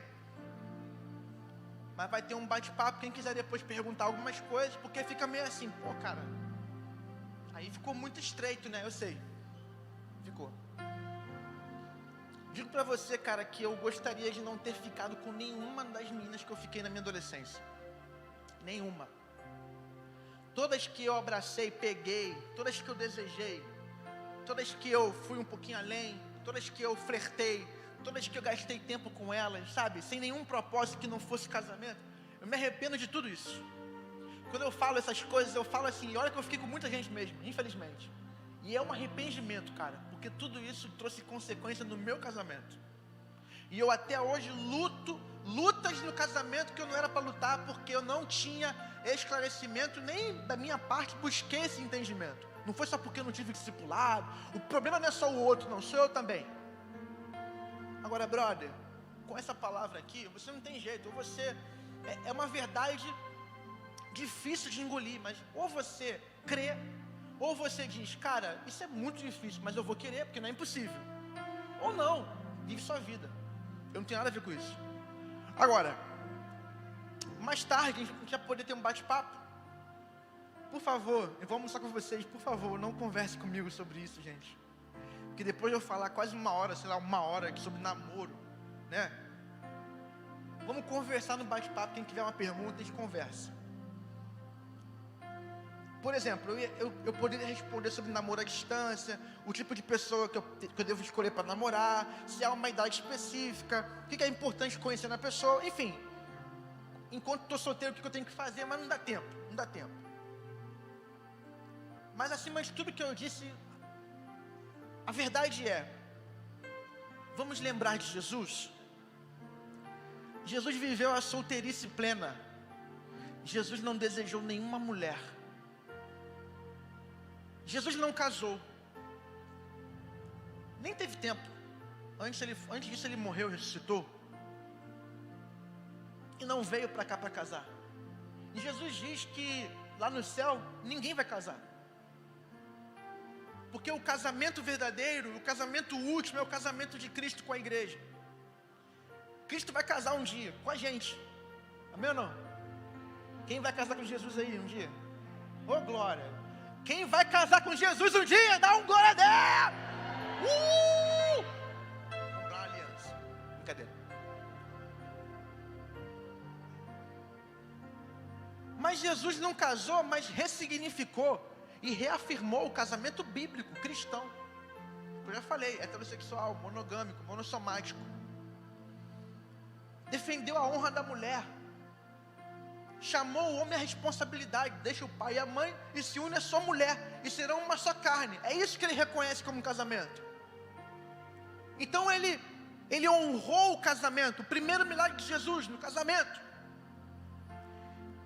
mas vai ter um bate-papo, quem quiser depois perguntar algumas coisas, porque fica meio assim, pô, cara, aí ficou muito estreito, né? Eu sei, ficou. Digo pra você, cara, que eu gostaria de não ter ficado com nenhuma das meninas que eu fiquei na minha adolescência. Nenhuma. Todas que eu abracei, peguei, todas que eu desejei, todas que eu fui um pouquinho além, todas que eu flertei, todas que eu gastei tempo com elas, sabe, sem nenhum propósito que não fosse casamento, eu me arrependo de tudo isso. Quando eu falo essas coisas, eu falo assim, olha que eu fiquei com muita gente mesmo, infelizmente. E é um arrependimento, cara, porque tudo isso trouxe consequência no meu casamento. E eu até hoje lutas no casamento que eu não era para lutar, porque eu não tinha esclarecimento, nem da minha parte busquei esse entendimento. Não foi só porque eu não tive discipulado, o problema não é só o outro, não, sou eu também. Agora, brother, com essa palavra aqui, você não tem jeito, ou você, é uma verdade difícil de engolir, mas ou você crê, ou você diz, cara, isso é muito difícil, mas eu vou querer, porque não é impossível. Ou não, vive sua vida. Eu não tenho nada a ver com isso. Agora, mais tarde, a gente vai poder ter um bate-papo. Por favor, eu vou almoçar com vocês, por favor, não converse comigo sobre isso, gente. Porque depois de eu falar quase uma hora, sei lá, uma hora aqui sobre namoro, né? Vamos conversar no bate-papo, quem tiver uma pergunta, a gente conversa. Por exemplo, eu poderia responder sobre namoro à distância, o tipo de pessoa que eu devo escolher para namorar, se há uma idade específica, o que é importante conhecer na pessoa, enfim. Enquanto estou solteiro, o que eu tenho que fazer, mas não dá tempo. Mas acima de tudo que eu disse, a verdade é, vamos lembrar de Jesus? Jesus viveu a solteirice plena. Jesus não desejou nenhuma mulher. Jesus não casou. Nem teve tempo. Antes disso ele morreu, ressuscitou. E não veio para cá para casar. E Jesus diz que lá no céu ninguém vai casar. Porque o casamento verdadeiro, o casamento último é o casamento de Cristo com a igreja. Cristo vai casar um dia com a gente. Amém ou não? Quem vai casar com Jesus aí um dia? Ô glória! Quem vai casar com Jesus um dia? Dá um glória a Deus! Comprar uma aliança. Brincadeira. Mas Jesus não casou, mas ressignificou e reafirmou o casamento bíblico, cristão. Eu já falei, heterossexual, monogâmico, monossomático. Defendeu a honra da mulher. Chamou o homem à responsabilidade. Deixa o pai e a mãe e se une a sua mulher. E serão uma só carne. É isso que ele reconhece como casamento. Então ele honrou o casamento. O primeiro milagre de Jesus no casamento.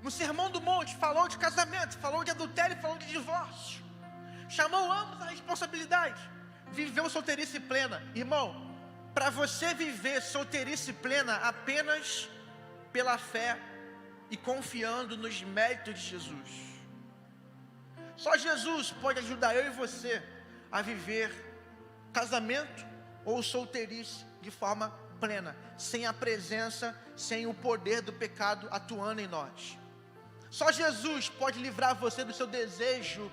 No Sermão do Monte falou de casamento, falou de adultério, falou de divórcio. Chamou ambos à responsabilidade. Viveu solteirice plena. Irmão, para você viver solteirice plena apenas pela fé e confiando nos méritos de Jesus. Só Jesus pode ajudar eu e você a viver casamento ou solteirice de forma plena, sem a presença, sem o poder do pecado atuando em nós. Só Jesus pode livrar você do seu desejo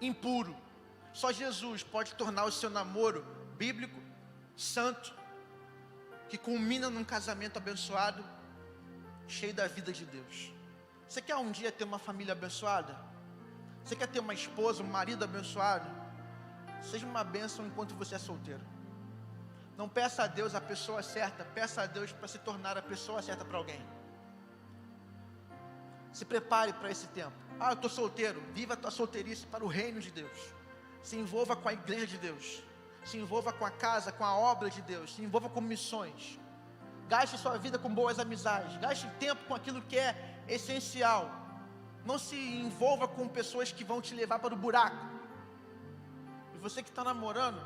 impuro. Só Jesus pode tornar o seu namoro bíblico, santo, que culmina num casamento abençoado, cheio da vida de Deus. Você quer um dia ter uma família abençoada? Você quer ter uma esposa, um marido abençoado? Seja uma bênção enquanto você é solteiro. Não peça a Deus a pessoa certa, peça a Deus para se tornar a pessoa certa para alguém. Se prepare para esse tempo. Eu estou solteiro. Viva a tua solteirice para o reino de Deus. Se envolva com a igreja de Deus. Se envolva com a casa, com a obra de Deus. Se envolva com missões. Gaste sua vida com boas amizades. Gaste tempo com aquilo que é essencial. Não se envolva com pessoas que vão te levar para o buraco. E você que está namorando,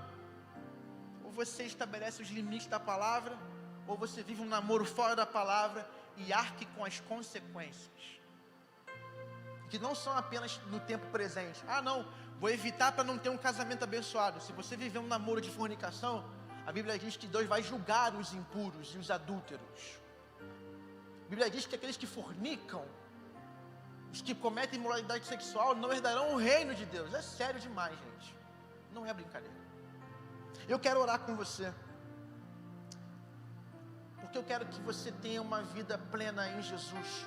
ou você estabelece os limites da palavra, ou você vive um namoro fora da palavra e arque com as consequências. Que não são apenas no tempo presente. Não, vou evitar para não ter um casamento abençoado. Se você viver um namoro de fornicação, a Bíblia diz que Deus vai julgar os impuros e os adúlteros. A Bíblia diz que aqueles que fornicam, os que cometem imoralidade sexual, não herdarão o reino de Deus. É sério demais, gente. Não é brincadeira. Eu quero orar com você, porque eu quero que você tenha uma vida plena em Jesus.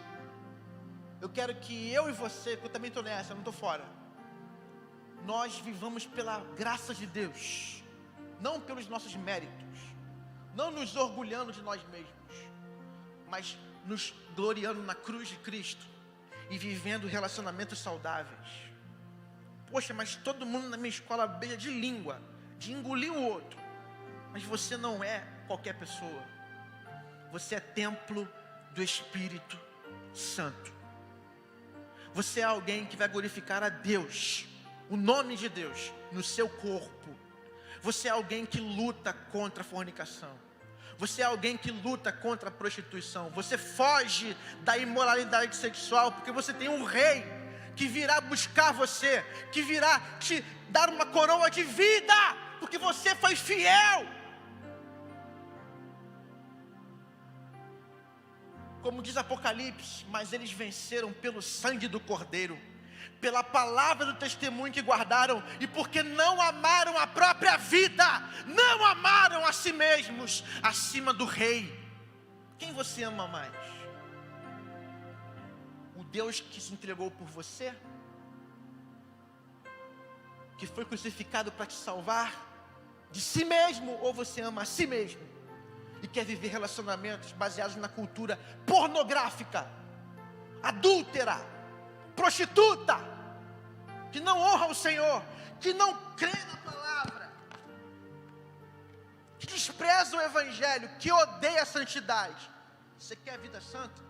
Eu quero que eu e você, porque eu também estou nessa, eu não estou fora, nós vivamos pela graça de Deus, não pelos nossos méritos, não nos orgulhando de nós mesmos, mas nos gloriando na cruz de Cristo e vivendo relacionamentos saudáveis. Poxa, mas todo mundo na minha escola beija de língua, de engolir o outro. Mas você não é qualquer pessoa. Você é templo do Espírito Santo. Você é alguém que vai glorificar a Deus, o nome de Deus, no seu corpo. Você é alguém que luta contra a fornicação. Você é alguém que luta contra a prostituição. Você foge da imoralidade sexual, porque você tem um rei que virá buscar você, que virá te dar uma coroa de vida, porque você foi fiel. Como diz Apocalipse, mas eles venceram pelo sangue do Cordeiro, pela palavra do testemunho que guardaram, e porque não amaram a própria vida, não amaram a si mesmos, acima do Rei. Quem você ama mais? O Deus que se entregou por você? Que foi crucificado para te salvar de si mesmo? Ou você ama a si mesmo e quer viver relacionamentos baseados na cultura pornográfica, adúltera, prostituta, que não honra o Senhor, que não crê na palavra, que despreza o Evangelho, que odeia a santidade? Você quer a vida santa?